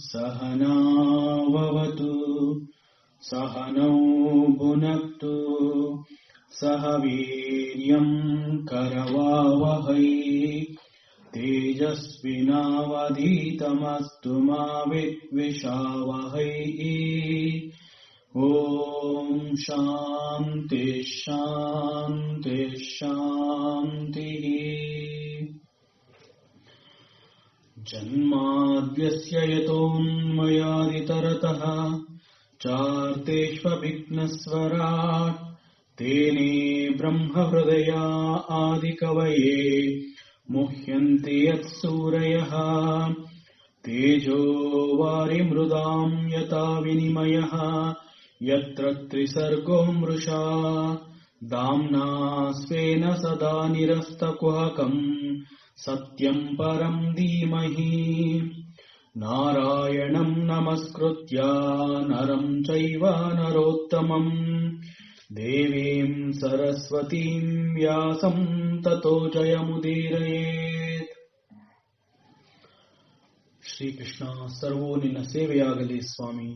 सहनाववतु सहनौ भुनक्तु सह वीर्यं करवावहै तेजस्विनावधीतमस्तु मा विद्विषावहै। ॐ शान्ति शान्ति शान्तिः। जन्माद्यस्य यतोऽन्वयादितरतः चार्तेष्वभिघ्नस्वराट् तेने ब्रह्महृदया आदिकवये मुह्यन्ति यत्सूरयः। तेजो वारिमृदां यथा विनिमयः यत्र त्रिसर्गो मृषा दाम्ना स्वेन सदा निरस्तकुहकम् सत्यं परं धीमहि। नारायणं नमस्कृत्य नरं चैव नरोत्तमं देवीं सरस्वतीं व्यासं ततो जयमुदीरयेत्। ಶ್ರೀಕೃಷ್ಣ, ಸರ್ವೋ ನಿನ್ನ ಸೇವೆಯಾಗಲಿ ಸ್ವಾಮಿ.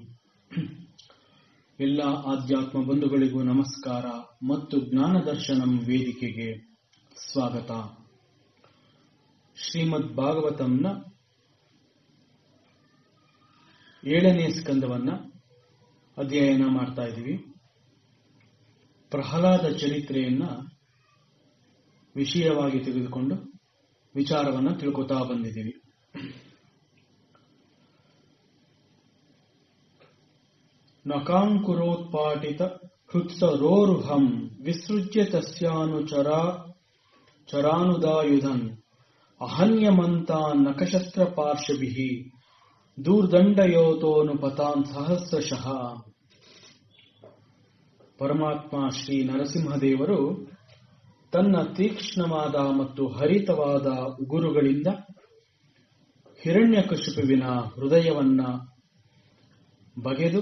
ಎಲ್ಲ ಆಧ್ಯಾತ್ಮ ಬಂಧುಗಳಿಗೂ ನಮಸ್ಕಾರ ಮತ್ತು ಜ್ಞಾನದರ್ಶನಂ ವೇದಿಕೆಗೆ ಸ್ವಾಗತ. ಶ್ರೀಮದ್ ಭಾಗವತಂನ 7ನೇ ಸ್ಕಂದವನ್ನ ಅಧ್ಯಯನ ಮಾಡ್ತಾ ಇದ್ದೀವಿ. ಪ್ರಹ್ಲಾದ ಚರಿತ್ರೆಯನ್ನ ವಿಷಯವಾಗಿ ತೆಗೆದುಕೊಂಡು ವಿಚಾರವನ್ನ ತಿಳ್ಕೊತಾ ಬಂದಿದ್ದೀವಿ. ನಕಾಂಕುರೋತ್ಪಾಟಿತ ಹೃತ್ಸರೋರುಹಂ ವಿಸೃಜ್ಯ ತಸ್ಯಾನುಚರಾನುದಾಯುಧನ್ ಅಹನ್ಯಮಂತಾನ್ ನಖಶಸ್ತ್ರ ಪಾರ್ಶ್ವಭಿಃ ದೂರ್ದಂಡಯೋತೋನುಪತಾನ್ ಸಹಸ್ರಶಃ. ಪರಮಾತ್ಮ ಶ್ರೀ ನರಸಿಂಹದೇವರು ತನ್ನ ತೀಕ್ಷ್ಣವಾದ ಮತ್ತು ಹರಿತವಾದ ಉಗುರುಗಳಿಂದ ಹಿರಣ್ಯಕಶಿಪುವಿನ ಹೃದಯವನ್ನ ಬಗೆದು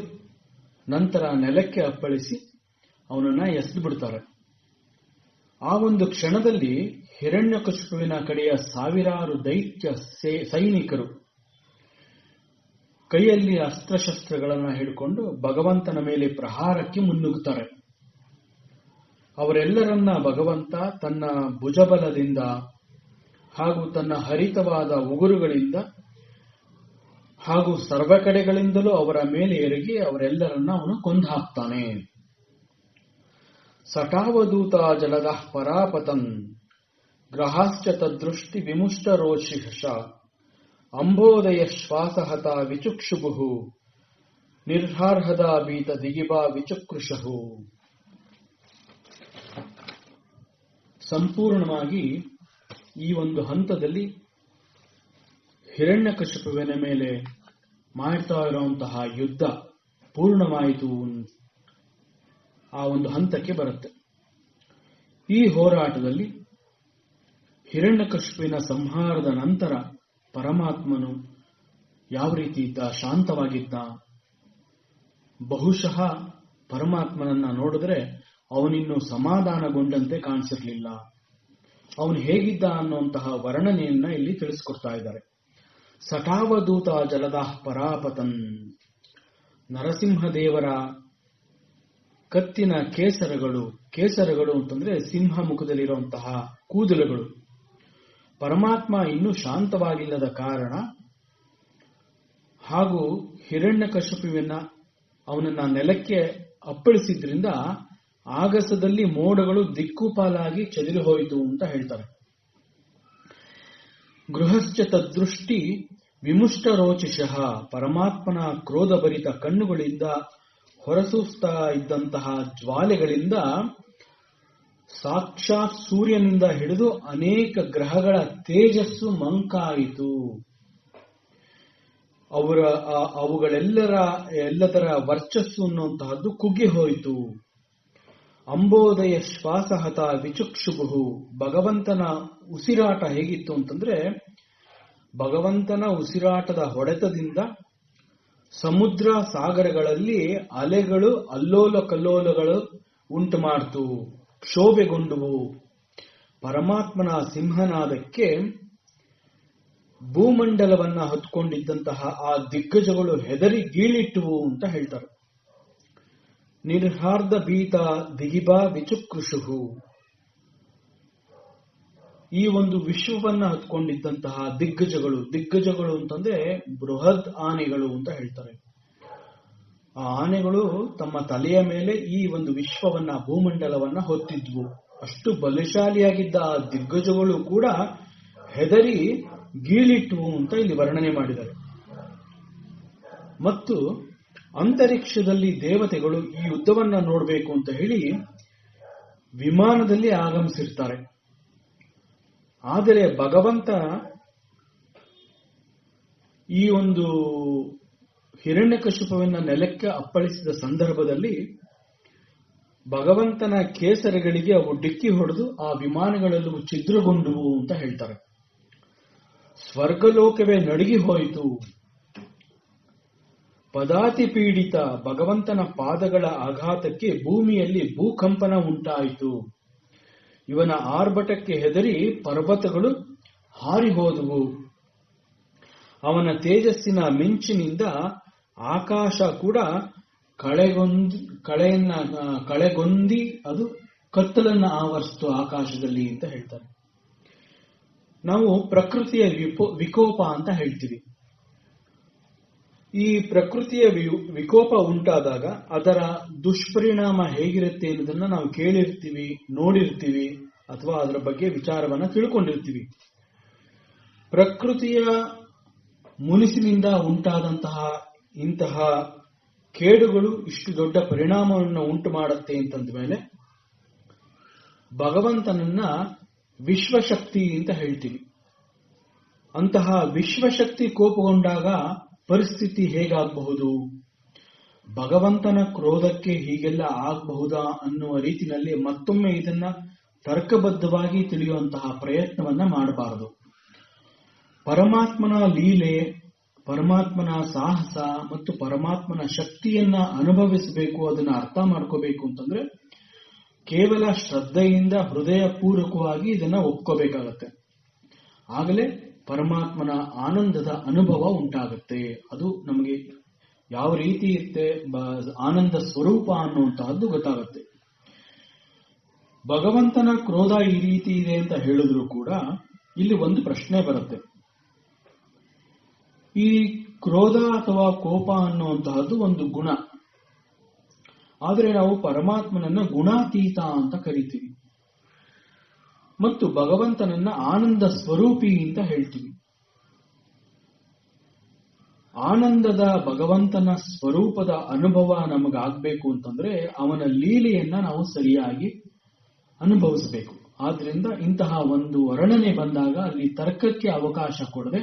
ನಂತರ ನೆಲಕ್ಕೆ ಅಪ್ಪಳಿಸಿ ಅವನನ್ನ ಎಸೆದು ಬಿಡ್ತಾರೆ. ಆ ಒಂದು ಕ್ಷಣದಲ್ಲಿ ಹಿರಣ್ಯಕಶಿಪುವಿನ ಕಡೆಯ ಸಾವಿರಾರು ದೈತ್ಯ ಸೈನಿಕರು ಕೈಯಲ್ಲಿ ಅಸ್ತ್ರಶಸ್ತ್ರಗಳನ್ನು ಹಿಡ್ಕೊಂಡು ಭಗವಂತನ ಮೇಲೆ ಪ್ರಹಾರಕ್ಕೆ ಮುನ್ನುಗ್ಗುತ್ತಾರೆ. ಅವರೆಲ್ಲರನ್ನ ಭಗವಂತ ತನ್ನ ಭುಜಬಲದಿಂದ ಹಾಗೂ ತನ್ನ ಹರಿತವಾದ ಉಗುರುಗಳಿಂದ ಹಾಗೂ ಸರ್ವ ಕಡೆಗಳಿಂದಲೂ ಅವರ ಮೇಲೆ ಎರಗಿ ಅವರೆಲ್ಲರನ್ನ ಅವನು ಕೊಂದು ಹಾಕ್ತಾನೆ. ಸಟಾವಧೂತ ಜಲದಃ ಪರಾಪತನ್ ಗ್ರಹಾಶ್ಚ ತದೃಷ್ಟಿ ವಿಮುಷ್ಟರೋಷಿಷ ಅಂಬೋದಯ ಶ್ವಾಸಹತ ವಿಚುಕ್ಷುಭುಃ ನಿರ್ಹಾರ್ಹದ ಬೀತ ದಿಗಿಬಾ ವಿಚಕೃಷಃ. ಸಂಪೂರ್ಣವಾಗಿ ಈ ಒಂದು ಹಂತದಲ್ಲಿ ಹಿರಣ್ಯಕಶಿಪುವಿನ ಮೇಲೆ ಮಾಡ್ತಾ ಇರುವಂತಹ ಯುದ್ಧ ಪೂರ್ಣವಾಯಿತು. ಆ ಒಂದು ಹಂತಕ್ಕೆ ಬರುತ್ತೆ. ಈ ಹೋರಾಟದಲ್ಲಿ ಹಿರಣ್ಯಕಶಿಪುವಿನ ಸಂಹಾರದ ನಂತರ ಪರಮಾತ್ಮನು ಯಾವ ರೀತಿ ಇದ್ದ, ಶಾಂತವಾಗಿದ್ದ. ಬಹುಶಃ ಪರಮಾತ್ಮನನ್ನ ನೋಡಿದ್ರೆ ಅವನಿನ್ನು ಸಮಾಧಾನಗೊಂಡಂತೆ ಕಾಣಿಸಿರ್ಲಿಲ್ಲ. ಅವನು ಹೇಗಿದ್ದ ಅನ್ನುವಂತಹ ವರ್ಣನೆಯನ್ನ ಇಲ್ಲಿ ತಿಳಿಸ್ಕೊಡ್ತಾ ಇದ್ದಾರೆ. ಸಟಾವಧೂತ ಜಲದಃ ಪರಾಪತನ್. ನರಸಿಂಹದೇವರ ಕತ್ತಿನ ಕೇಸರಗಳು ಅಂತಂದ್ರೆ ಸಿಂಹ ಮುಖದಲ್ಲಿರುವಂತಹ ಕೂದಲುಗಳು. ಪರಮಾತ್ಮ ಇನ್ನೂ ಶಾಂತವಾಗಿಲ್ಲದ ಕಾರಣ ಹಾಗೂ ಹಿರಣ್ಯಕಶಿಪುವಿನ ಅವನನ್ನ ನೆಲಕ್ಕೆ ಅಪ್ಪಳಿಸಿದ್ರಿಂದ ಆಗಸದಲ್ಲಿ ಮೋಡಗಳು ದಿಕ್ಕುಪಾಲಾಗಿ ಚದುರಿ ಹೋಯಿತು ಅಂತ ಹೇಳ್ತಾರೆ. ಗೃಹಶ್ಚ ತದೃಷ್ಟಿ ವಿಮುಷ್ಟ ರೋಚಿಷಃ. ಪರಮಾತ್ಮನ ಕ್ರೋಧಭರಿತ ಕಣ್ಣುಗಳಿಂದ ಹೊರಸೂಸ್ತಾ ಇದ್ದಂತಹ ಜ್ವಾಲೆಗಳಿಂದ ಸಾಕ್ಷಾತ್ ಸೂರ್ಯನಿಂದ ಹಿಡಿದು ಅನೇಕ ಗ್ರಹಗಳ ತೇಜಸ್ಸು ಮಂಕಾಯಿತು. ಅವುಗಳೆಲ್ಲದರ ವರ್ಚಸ್ಸು ಅನ್ನುವಂತಹದ್ದು ಕುಗ್ಗಿ ಹೋಯಿತು. ಅಂಬೋದಯ ಶ್ವಾಸಹತ ವಿಚುಕ್ಷುಭು. ಭಗವಂತನ ಉಸಿರಾಟ ಹೇಗಿತ್ತು ಅಂತಂದ್ರೆ, ಭಗವಂತನ ಉಸಿರಾಟದ ಹೊಡೆತದಿಂದ ಸಮುದ್ರ ಸಾಗರಗಳಲ್ಲಿ ಅಲೆಗಳು ಅಲ್ಲೋಲ ಕಲ್ಲೋಲಗಳು ಉಂಟು ಮಾಡ್ತು, ಕ್ಷೋಭೆಗೊಂಡುವು. ಪರಮಾತ್ಮನ ಸಿಂಹನಾದಕ್ಕೆ ಭೂಮಂಡಲವನ್ನ ಹೊತ್ಕೊಂಡಿದ್ದಂತಹ ಆ ದಿಗ್ಗಜಗಳು ಹೆದರಿ ಗೀಳಿಟ್ಟುವು ಅಂತ ಹೇಳ್ತಾರೆ. ನಿರ್ಹಾರ್ದ ಭೀತ ದಿಗಿಬಾ ವಿಚುಕೃಷು. ಈ ಒಂದು ವಿಶ್ವವನ್ನ ಹೊತ್ಕೊಂಡಿದ್ದಂತಹ ದಿಗ್ಗಜಗಳು ಅಂತಂದ್ರೆ ಬೃಹತ್ ಆನೆಗಳು ಅಂತ ಹೇಳ್ತಾರೆ. ಆ ಆನೆಗಳು ತಮ್ಮ ತಲೆಯ ಮೇಲೆ ಈ ಒಂದು ವಿಶ್ವವನ್ನ, ಭೂಮಂಡಲವನ್ನ ಹೊತ್ತಿದ್ವು. ಅಷ್ಟು ಬಲಶಾಲಿಯಾಗಿದ್ದ ಆ ದಿಗ್ಗಜಗಳು ಕೂಡ ಹೆದರಿ ಗೀಳಿಟ್ಟುವು ಅಂತ ಇಲ್ಲಿ ವರ್ಣನೆ ಮಾಡಿದ್ದಾರೆ. ಮತ್ತು ಅಂತರಿಕ್ಷದಲ್ಲಿ ದೇವತೆಗಳು ಈ ಯುದ್ಧವನ್ನ ನೋಡಬೇಕು ಅಂತ ಹೇಳಿ ವಿಮಾನದಲ್ಲಿ ಆಗಮಿಸಿರ್ತಾರೆ. ಆದರೆ ಭಗವಂತ ಈ ಒಂದು ಹಿರಣ್ಯಕಶಿಪುವನ್ನ ನೆಲಕ್ಕೆ ಅಪ್ಪಳಿಸಿದ ಸಂದರ್ಭದಲ್ಲಿ ಭಗವಂತನ ಕೇಸರಗಳಿಗೆ ಅವು ಡಿಕ್ಕಿ ಹೊಡೆದು ಆ ವಿಮಾನಗಳೆಲ್ಲವೂ ಛಿದ್ರಗೊಂಡುವು ಅಂತ ಹೇಳ್ತಾರೆ. ಸ್ವರ್ಗಲೋಕವೇ ನಡುಗಿ ಹೋಯಿತು. ಪದಾತಿ ಪೀಡಿತ ಭಗವಂತನ ಪಾದಗಳ ಆಘಾತಕ್ಕೆ ಭೂಮಿಯಲ್ಲಿ ಭೂಕಂಪನ ಉಂಟಾಯಿತು. ಇವನ ಆರ್ಭಟಕ್ಕೆ ಹೆದರಿ ಪರ್ವತಗಳು ಹಾರಿಹೋದವು. ಅವನ ತೇಜಸ್ಸಿನ ಮಿಂಚಿನಿಂದ ಆಕಾಶ ಕೂಡ ಕಳೆಗೊಂದಿ ಅದು ಕತ್ತಲನ್ನ ಆವರಿಸಿತು ಆಕಾಶದಲ್ಲಿ ಅಂತ ಹೇಳ್ತಾರೆ. ನಾವು ಪ್ರಕೃತಿಯ ವಿಕೋಪ ಅಂತ ಹೇಳ್ತೀವಿ. ಈ ಪ್ರಕೃತಿಯ ವಿಕೋಪ ಉಂಟಾದಾಗ ಅದರ ದುಷ್ಪರಿಣಾಮ ಹೇಗಿರುತ್ತೆ ಅನ್ನೋದನ್ನ ನಾವು ಕೇಳಿರ್ತೀವಿ, ನೋಡಿರ್ತೀವಿ, ಅಥವಾ ಅದರ ಬಗ್ಗೆ ವಿಚಾರವನ್ನ ತಿಳ್ಕೊಂಡಿರ್ತೀವಿ. ಪ್ರಕೃತಿಯ ಮುನಿಸಿನಿಂದ ಉಂಟಾದಂತಹ ಇಂತಹ ಕೇಡುಗಳು ಇಷ್ಟು ದೊಡ್ಡ ಪರಿಣಾಮವನ್ನು ಉಂಟು ಮಾಡುತ್ತೆ ಅಂತಂದ ಮೇಲೆ ಭಗವಂತನನ್ನ ವಿಶ್ವಶಕ್ತಿ ಅಂತ ಹೇಳ್ತೀವಿ. ಅಂತಹ ವಿಶ್ವಶಕ್ತಿ ಕೋಪಗೊಂಡಾಗ ಪರಿಸ್ಥಿತಿ ಹೇಗಾಗಬಹುದು, ಭಗವಂತನ ಕ್ರೋಧಕ್ಕೆ ಹೀಗೆಲ್ಲ ಆಗಬಹುದಾ ಅನ್ನುವ ರೀತಿಯಲ್ಲಿ ಮತ್ತೊಮ್ಮೆ ಇದನ್ನ ತರ್ಕಬದ್ಧವಾಗಿ ತಿಳಿಯುವಂತಹ ಪ್ರಯತ್ನವನ್ನ ಮಾಡಬಾರದು. ಪರಮಾತ್ಮನ ಲೀಲೆ, ಪರಮಾತ್ಮನ ಸಾಹಸ ಮತ್ತು ಪರಮಾತ್ಮನ ಶಕ್ತಿಯನ್ನ ಅನುಭವಿಸಬೇಕು, ಅದನ್ನ ಅರ್ಥ ಮಾಡ್ಕೋಬೇಕು ಅಂತಂದ್ರೆ ಕೇವಲ ಶ್ರದ್ಧೆಯಿಂದ ಹೃದಯ ಪೂರ್ವಕವಾಗಿ ಇದನ್ನ ಒಪ್ಕೋಬೇಕಾಗತ್ತೆ. ಆಗಲೇ ಪರಮಾತ್ಮನ ಆನಂದದ ಅನುಭವ ಉಂಟಾಗುತ್ತೆ. ಅದು ನಮಗೆ ಯಾವ ರೀತಿ ಇರುತ್ತೆ, ಆನಂದ ಸ್ವರೂಪ ಅನ್ನುವಂತಹದ್ದು ಗೊತ್ತಾಗುತ್ತೆ. ಭಗವಂತನ ಕ್ರೋಧ ಈ ರೀತಿ ಇದೆ ಅಂತ ಹೇಳಿದ್ರು ಕೂಡ ಇಲ್ಲಿ ಒಂದು ಪ್ರಶ್ನೆ ಬರುತ್ತೆ. ಈ ಕ್ರೋಧ ಅಥವಾ ಕೋಪ ಅನ್ನುವಂತಹದ್ದು ಒಂದು ಗುಣ. ಆದರೆ ನಾವು ಪರಮಾತ್ಮನನ್ನ ಗುಣಾತೀತ ಅಂತ ಕರಿತೀವಿ ಮತ್ತು ಭಗವಂತನನ್ನ ಆನಂದ ಸ್ವರೂಪಿ ಅಂತ ಹೇಳ್ತೀವಿ. ಆನಂದದ ಭಗವಂತನ ಸ್ವರೂಪದ ಅನುಭವ ನಮಗಾಗಬೇಕು ಅಂತಂದ್ರೆ ಅವನ ಲೀಲೆಯನ್ನ ನಾವು ಸರಿಯಾಗಿ ಅನುಭವಿಸಬೇಕು. ಆದ್ರಿಂದ ಇಂತಹ ಒಂದು ವರ್ಣನೆ ಬಂದಾಗ ಅಲ್ಲಿ ತರ್ಕಕ್ಕೆ ಅವಕಾಶ ಕೊಡದೆ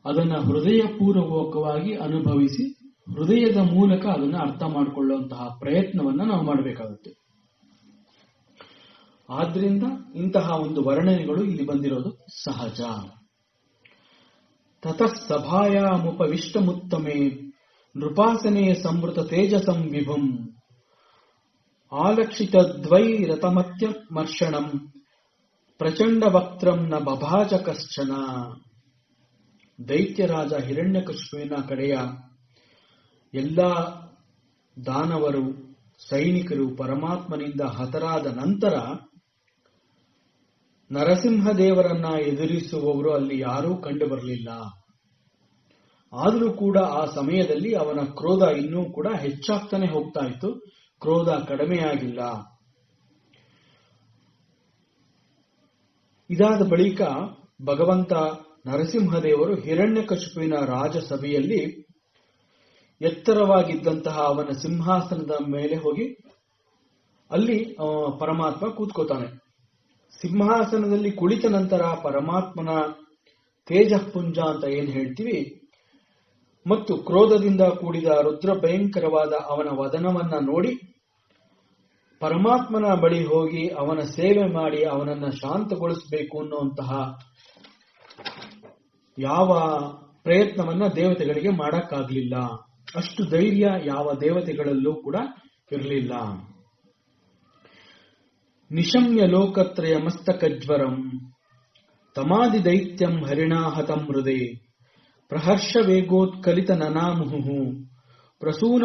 ಅದನ್ನ ಹೃದಯ ಪೂರ್ವಕವಾಗಿ ಅನುಭವಿಸಿ ಹೃದಯದ ಮೂಲಕ ಅದನ್ನ ಅರ್ಥ ಮಾಡಿಕೊಳ್ಳುವಂತಹ ಪ್ರಯತ್ನವನ್ನ ನಾವು ಮಾಡಬೇಕಾಗುತ್ತೆ. ಆದ್ರಿಂದ ಇಂತಹ ಒಂದು ವರ್ಣನೆಗಳು ಇಲ್ಲಿ ಬಂದಿರೋದು ಸಹಜ. ತತಃ ಸಭಾಯಾಮುಪವಿಷ್ಟಮುತ್ತಮೆ ನೃಪಾಸನೆ ಸಂವೃತ ತೇಜಸಂ ವಿಭುಂ ಆಲಕ್ಷಿತ ದ್ವೈ ರಥಮತ್ಯ ಮರ್ಷಣಂ ಪ್ರಚಂಡ ವಕ್ತ್ರಂ ನ ಬಭಾಜ ಕಶ್ಚನ. ದೈತ್ಯರಾಜ ಹಿರಣ್ಯಕಶಿಪುವಿನ ಕಡೆಯ ಎಲ್ಲ ದಾನವರು, ಸೈನಿಕರು ಪರಮಾತ್ಮನಿಂದ ಹತರಾದ ನಂತರ ನರಸಿಂಹದೇವರನ್ನ ಎದುರಿಸುವವರು ಅಲ್ಲಿ ಯಾರೂ ಕಂಡು ಬರಲಿಲ್ಲ. ಆದರೂ ಕೂಡ ಆ ಸಮಯದಲ್ಲಿ ಅವನ ಕ್ರೋಧ ಇನ್ನೂ ಕೂಡ ಹೆಚ್ಚಾಗ್ತಾನೆ ಹೋಗ್ತಾ ಇತ್ತು, ಕ್ರೋಧ ಕಡಿಮೆಯಾಗಿಲ್ಲ. ಇದಾದ ಬಳಿಕ ಭಗವಂತ ನರಸಿಂಹದೇವರು ಹಿರಣ್ಯಕಶಿಪುವಿನ ರಾಜಸಭೆಯಲ್ಲಿ ಎತ್ತರವಾಗಿದ್ದಂತಹ ಅವನ ಸಿಂಹಾಸನದ ಮೇಲೆ ಹೋಗಿ ಅಲ್ಲಿ ಪರಮಾತ್ಮ ಕೂತ್ಕೋತಾನೆ. ಸಿಂಹಾಸನದಲ್ಲಿ ಕುಳಿತ ನಂತರ ಪರಮಾತ್ಮನ ತೇಜಃಪುಂಜ ಅಂತ ಏನ್ ಹೇಳ್ತೀವಿ ಮತ್ತು ಕ್ರೋಧದಿಂದ ಕೂಡಿದ ರುದ್ರ ಭಯಂಕರವಾದ ಅವನ ವದನವನ್ನ ನೋಡಿ ಪರಮಾತ್ಮನ ಬಳಿ ಹೋಗಿ ಅವನ ಸೇವೆ ಮಾಡಿ ಅವನನ್ನ ಶಾಂತಗೊಳಿಸಬೇಕು ಅನ್ನುವಂತಹ ಯಾವ ಪ್ರಯತ್ನವನ್ನ ದೇವತೆಗಳಿಗೆ ಮಾಡಕ್ಕಾಗ್ಲಿಲ್ಲ. ಅಷ್ಟು ಧೈರ್ಯ ಯಾವ ದೇವತೆಗಳಲ್ಲೂ ಕೂಡ ಇರಲಿಲ್ಲ. ನಿಶಮ್ಯ ಲೋಕತ್ರಯ ಮಸ್ತಕಜ್ವರಂ ತಮಾದಿ ದೈತ್ಯಂ ಹರಿಣಾಹತಂ ಹೃದೆ ಪ್ರಹರ್ಷ ವೇಗೋತ್ಕಲಿತ ನನಾಮುಹು ಪ್ರಸೂನ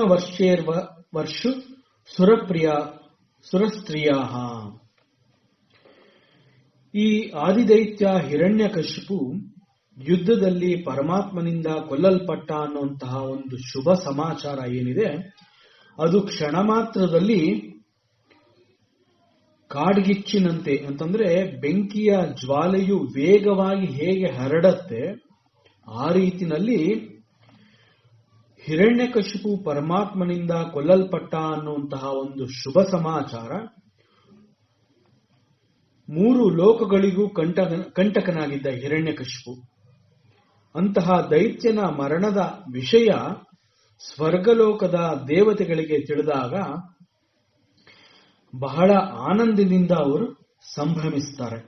ವರ್ಷು ಸುರಪ್ರಿಯ ಸುರಸ್ತ್ರೀಯಾ. ಈ ಆದಿದೈತ್ಯ ಹಿರಣ್ಯಕಶಿಪು ಯುದ್ಧದಲ್ಲಿ ಪರಮಾತ್ಮನಿಂದ ಕೊಲ್ಲಲ್ಪಟ್ಟ ಅನ್ನುವಂತಹ ಒಂದು ಶುಭ ಸಮಾಚಾರ ಏನಿದೆ ಅದು ಕ್ಷಣ ಮಾತ್ರದಲ್ಲಿ ಕಾಡ್ಗಿಚ್ಚಿನಂತೆ, ಅಂತಂದ್ರೆ ಬೆಂಕಿಯ ಜ್ವಾಲೆಯು ವೇಗವಾಗಿ ಹೇಗೆ ಹರಡತ್ತೆ ಆ ರೀತಿನಲ್ಲಿ ಹಿರಣ್ಯಕಶಿಪು ಪರಮಾತ್ಮನಿಂದ ಕೊಲ್ಲಲ್ಪಟ್ಟ ಅನ್ನುವಂತಹ ಒಂದು ಶುಭ ಸಮಾಚಾರ 3 ಲೋಕಗಳಿಗೂ ಕಂಟಕನಾಗಿದ್ದ ಹಿರಣ್ಯಕಶಿಪು ಅಂತಹ ದೈತ್ಯನ ಮರಣದ ವಿಷಯ ಸ್ವರ್ಗಲೋಕದ ದೇವತೆಗಳಿಗೆ ತಿಳಿದಾಗ ಬಹಳ ಆನಂದದಿಂದ ಅವರು ಸಂಭ್ರಮಿಸ್ತಾರೆ.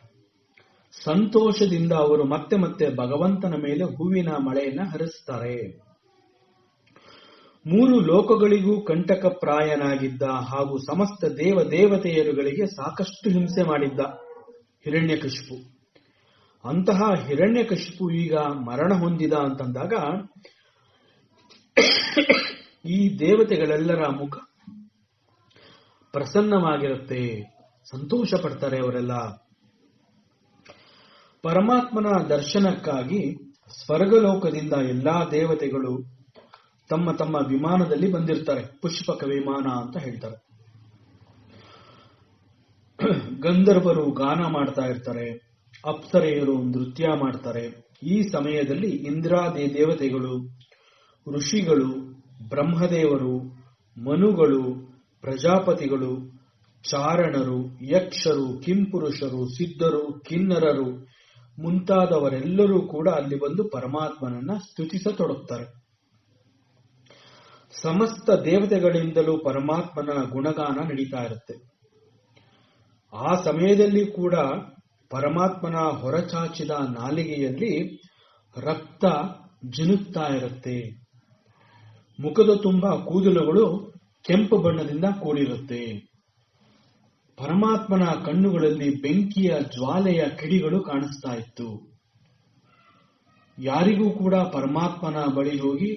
ಸಂತೋಷದಿಂದ ಅವರು ಮತ್ತೆ ಮತ್ತೆ ಭಗವಂತನ ಮೇಲೆ ಹೂವಿನ ಮಳೆಯನ್ನ ಹರಿಸ್ತಾರೆ. 3 ಲೋಕಗಳಿಗೂ ಕಂಟಕಪ್ರಾಯನಾಗಿದ್ದ ಹಾಗೂ ಸಮಸ್ತ ದೇವತೆಯರುಗಳಿಗೆ ಸಾಕಷ್ಟು ಹಿಂಸೆ ಮಾಡಿದ್ದ ಹಿರಣ್ಯಕಶಿಪು. ಅಂತಹ ಹಿರಣ್ಯಕಶಿಪು ಈಗ ಮರಣ ಹೊಂದಿದ ಅಂತಂದಾಗ ಈ ದೇವತೆಗಳೆಲ್ಲರ ಮುಖ ಪ್ರಸನ್ನವಾಗಿರುತ್ತೆ, ಸಂತೋಷ ಪಡ್ತಾರೆ ಅವರೆಲ್ಲ. ಪರಮಾತ್ಮನ ದರ್ಶನಕ್ಕಾಗಿ ಸ್ವರ್ಗಲೋಕದಿಂದ ಎಲ್ಲಾ ದೇವತೆಗಳು ತಮ್ಮ ತಮ್ಮ ವಿಮಾನದಲ್ಲಿ ಬಂದಿರ್ತಾರೆ. ಪುಷ್ಪಕ ವಿಮಾನ ಅಂತ ಹೇಳ್ತಾರೆ. ಗಂಧರ್ವರು ಗಾನ ಮಾಡ್ತಾ ಇರ್ತಾರೆ, ಅಪ್ಸರೆಯರು ನೃತ್ಯ ಮಾಡ್ತಾರೆ. ಈ ಸಮಯದಲ್ಲಿ ಇಂದ್ರಾದಿ ದೇವತೆಗಳು, ಋಷಿಗಳು, ಬ್ರಹ್ಮದೇವರು, ಮನುಗಳು, ಪ್ರಜಾಪತಿಗಳು, ಚಾರಣರು, ಯಕ್ಷರು, ಕಿಂಪುರುಷರು, ಸಿದ್ಧರು, ಕಿನ್ನರರು ಮುಂತಾದವರೆಲ್ಲರೂ ಕೂಡ ಅಲ್ಲಿ ಬಂದು ಪರಮಾತ್ಮನನ್ನ ಸ್ತುತಿಸತೊಡಗ್ತಾರೆ. ಸಮಸ್ತ ದೇವತೆಗಳಿಂದಲೂ ಪರಮಾತ್ಮನ ಗುಣಗಾನ ನಡೀತಾ ಇರುತ್ತೆ. ಆ ಸಮಯದಲ್ಲಿ ಕೂಡ ಪರಮಾತ್ಮನ ಹೊರಚಾಚಿದ ನಾಲಿಗೆಯಲ್ಲಿ ರಕ್ತ ಜಿನುಗ್ತಾ ಇರುತ್ತೆ. ಮುಖದ ತುಂಬ ಕೂದಲುಗಳು ಕೆಂಪು ಬಣ್ಣದಿಂದ ಕೂಡಿರುತ್ತೆ. ಪರಮಾತ್ಮನ ಕಣ್ಣುಗಳಲ್ಲಿ ಬೆಂಕಿಯ ಜ್ವಾಲೆಯ ಕಿಡಿಗಳು ಕಾಣಿಸ್ತಾ ಇತ್ತು. ಯಾರಿಗೂ ಕೂಡ ಪರಮಾತ್ಮನ ಬಳಿ ಹೋಗಿ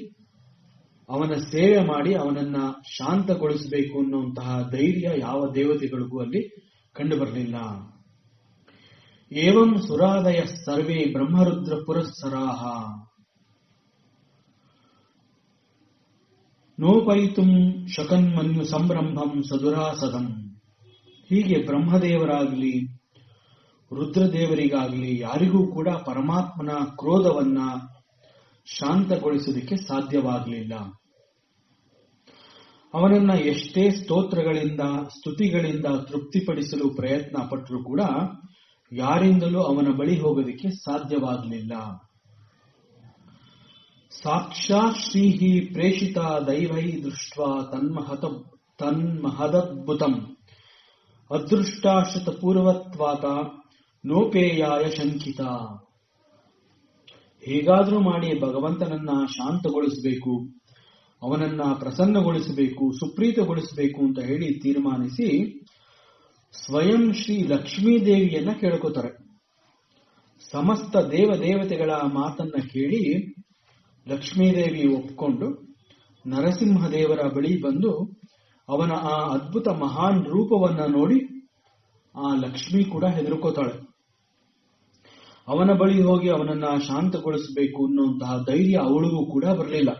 ಅವನ ಸೇವೆ ಮಾಡಿ ಅವನನ್ನ ಶಾಂತಗೊಳಿಸಬೇಕು ಅನ್ನುವಂತಹ ಧೈರ್ಯ ಯಾವ ದೇವತೆಗಳಿಗೂ ಅಲ್ಲಿ ಕಂಡು ಬರಲಿಲ್ಲ. ಏವಂ ಸುರಾದಯ ಸರ್ವೇ ಬ್ರಹ್ಮರುದ್ರ ಪುರಸ್ಸರಾಹ ನೋಪೈತುಂ ಶಕನ್ಮನ್ಯು ಸಂರಂಭಂ ಸದುರಾಸದಂ. ಹೀಗೆ ಬ್ರಹ್ಮದೇವರಾಗಲಿ ರುದ್ರದೇವರಿಗಾಗಲಿ ಯಾರಿಗೂ ಕೂಡ ಪರಮಾತ್ಮನ ಕ್ರೋಧವನ್ನ ಶಾಂತಗೊಳಿಸೋದಕ್ಕೆ ಸಾಧ್ಯವಾಗಲಿಲ್ಲ. ಅವನನ್ನ ಎಷ್ಟೇ ಸ್ತೋತ್ರಗಳಿಂದ ಸ್ತುತಿಗಳಿಂದ ತೃಪ್ತಿಪಡಿಸಲು ಪ್ರಯತ್ನ ಪಟ್ಟರೂ ಕೂಡ ಯಾರಿಂದಲೂ ಅವನ ಬಳಿ ಹೋಗೋದಕ್ಕೆ ಸಾಧ್ಯವಾಗಲಿಲ್ಲ. ಸಾಕ್ಷಾತ್ ಶ್ರೀಹಿ ಪ್ರೇಷಿತ ದೈವೈ ದೃಷ್ಟ್ವಾ ತನ್ಮಹದದ್ಭುತಂ ಅದೃಷ್ಟಾಶತ ಪೂರ್ವತ್ವಾತ ನೋಪೇಯಾಯ ಶಂಕಿತ. ಹೇಗಾದ್ರೂ ಮಾಡಿ ಭಗವಂತನನ್ನ ಶಾಂತಗೊಳಿಸಬೇಕು, ಅವನನ್ನ ಪ್ರಸನ್ನಗೊಳಿಸಬೇಕು, ಸುಪ್ರೀತಗೊಳಿಸಬೇಕು ಅಂತ ಹೇಳಿ ತೀರ್ಮಾನಿಸಿ ಸ್ವಯಂ ಶ್ರೀ ಲಕ್ಷ್ಮೀದೇವಿಯನ್ನ ಕೇಳ್ಕೋತಾರೆ. ಸಮಸ್ತ ದೇವತೆಗಳ ಮಾತನ್ನ ಕೇಳಿ ಲಕ್ಷ್ಮೀದೇವಿ ಒಪ್ಕೊಂಡು ನರಸಿಂಹದೇವರ ಬಳಿ ಬಂದು ಅವನ ಆ ಅದ್ಭುತ ಮಹಾನ್ ರೂಪವನ್ನ ನೋಡಿ ಆ ಲಕ್ಷ್ಮಿ ಕೂಡ ಹೆದರ್ಕೋತಾಳೆ. ಅವನ ಬಳಿ ಹೋಗಿ ಅವನನ್ನ ಶಾಂತಗೊಳಿಸಬೇಕು ಅನ್ನುವಂತಹ ಧೈರ್ಯ ಅವಳಿಗೂ ಕೂಡ ಬರಲಿಲ್ಲ.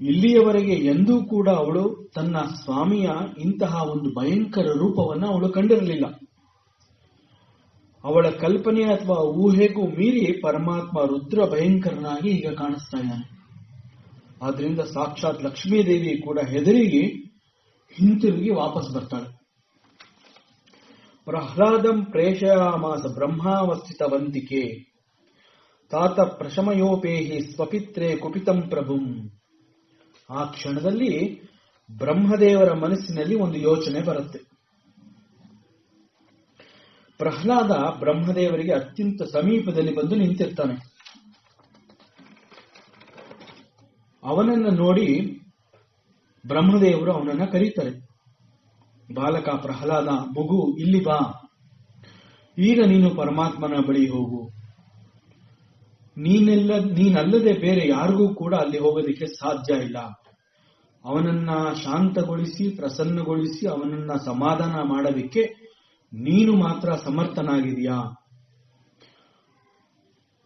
ಇಲ್ಲಿಯವರೆಗೆ ಎಂದೂ ಕೂಡ ಅವಳು ತನ್ನ ಸ್ವಾಮಿಯ ಇಂತಹ ಒಂದು ಭಯಂಕರ ರೂಪವನ್ನ ಅವಳು ಕಂಡಿರಲಿಲ್ಲ. ಅವಳ ಕಲ್ಪನೆ ಅಥವಾ ಊಹೆಗೂ ಮೀರಿ ಪರಮಾತ್ಮ ರುದ್ರ ಭಯಂಕರನಾಗಿ ಈಗ ಕಾಣಿಸ್ತಾ ಇದ್ದಾನೆ. ಆದ್ರಿಂದ ಸಾಕ್ಷಾತ್ ಲಕ್ಷ್ಮೀದೇವಿ ಕೂಡ ಹೆದರಿ ಹಿಂತಿರುಗಿ ವಾಪಸ್ ಬರ್ತಾಳೆ. ಪ್ರಹ್ಲಾದಂ ಪ್ರೇಷಯಾಮಾಸ ಬ್ರಹ್ಮಾವಸ್ಥಿತವಂತಿಕೆ ತಾತ ಪ್ರಶಮಯೋಪೇಹಿ ಸ್ವಪಿತ್ರೇ ಕುಪಿತಂ ಪ್ರಭುಂ. ಆ ಕ್ಷಣದಲ್ಲಿ ಬ್ರಹ್ಮದೇವರ ಮನಸ್ಸಿನಲ್ಲಿ ಒಂದು ಯೋಚನೆ ಬರುತ್ತೆ. ಪ್ರಹ್ಲಾದ ಬ್ರಹ್ಮದೇವರಿಗೆ ಅತ್ಯಂತ ಸಮೀಪದಲ್ಲಿ ಬಂದು ನಿಂತಿರ್ತಾನೆ. ಅವನನ್ನ ನೋಡಿ ಬ್ರಹ್ಮದೇವರು ಅವನನ್ನ ಕರೀತಾರೆ. ಬಾಲಕ ಪ್ರಹ್ಲಾದ, ಮಗು ಇಲ್ಲಿ ಬಾ, ಈಗ ನೀನು ಪರಮಾತ್ಮನ ಬಳಿ ಹೋಗು. ನೀನಲ್ಲದೆ ಬೇರೆ ಯಾರಿಗೂ ಕೂಡ ಅಲ್ಲಿ ಹೋಗೋದಕ್ಕೆ ಸಾಧ್ಯ ಇಲ್ಲ. ಅವನನ್ನ ಶಾಂತಗೊಳಿಸಿ ಪ್ರಸನ್ನಗೊಳಿಸಿ ಅವನನ್ನ ಸಮಾಧಾನ ಮಾಡೋದಕ್ಕೆ ನೀನು ಮಾತ್ರ ಸಮರ್ಥನಾಗಿದೆಯಾ.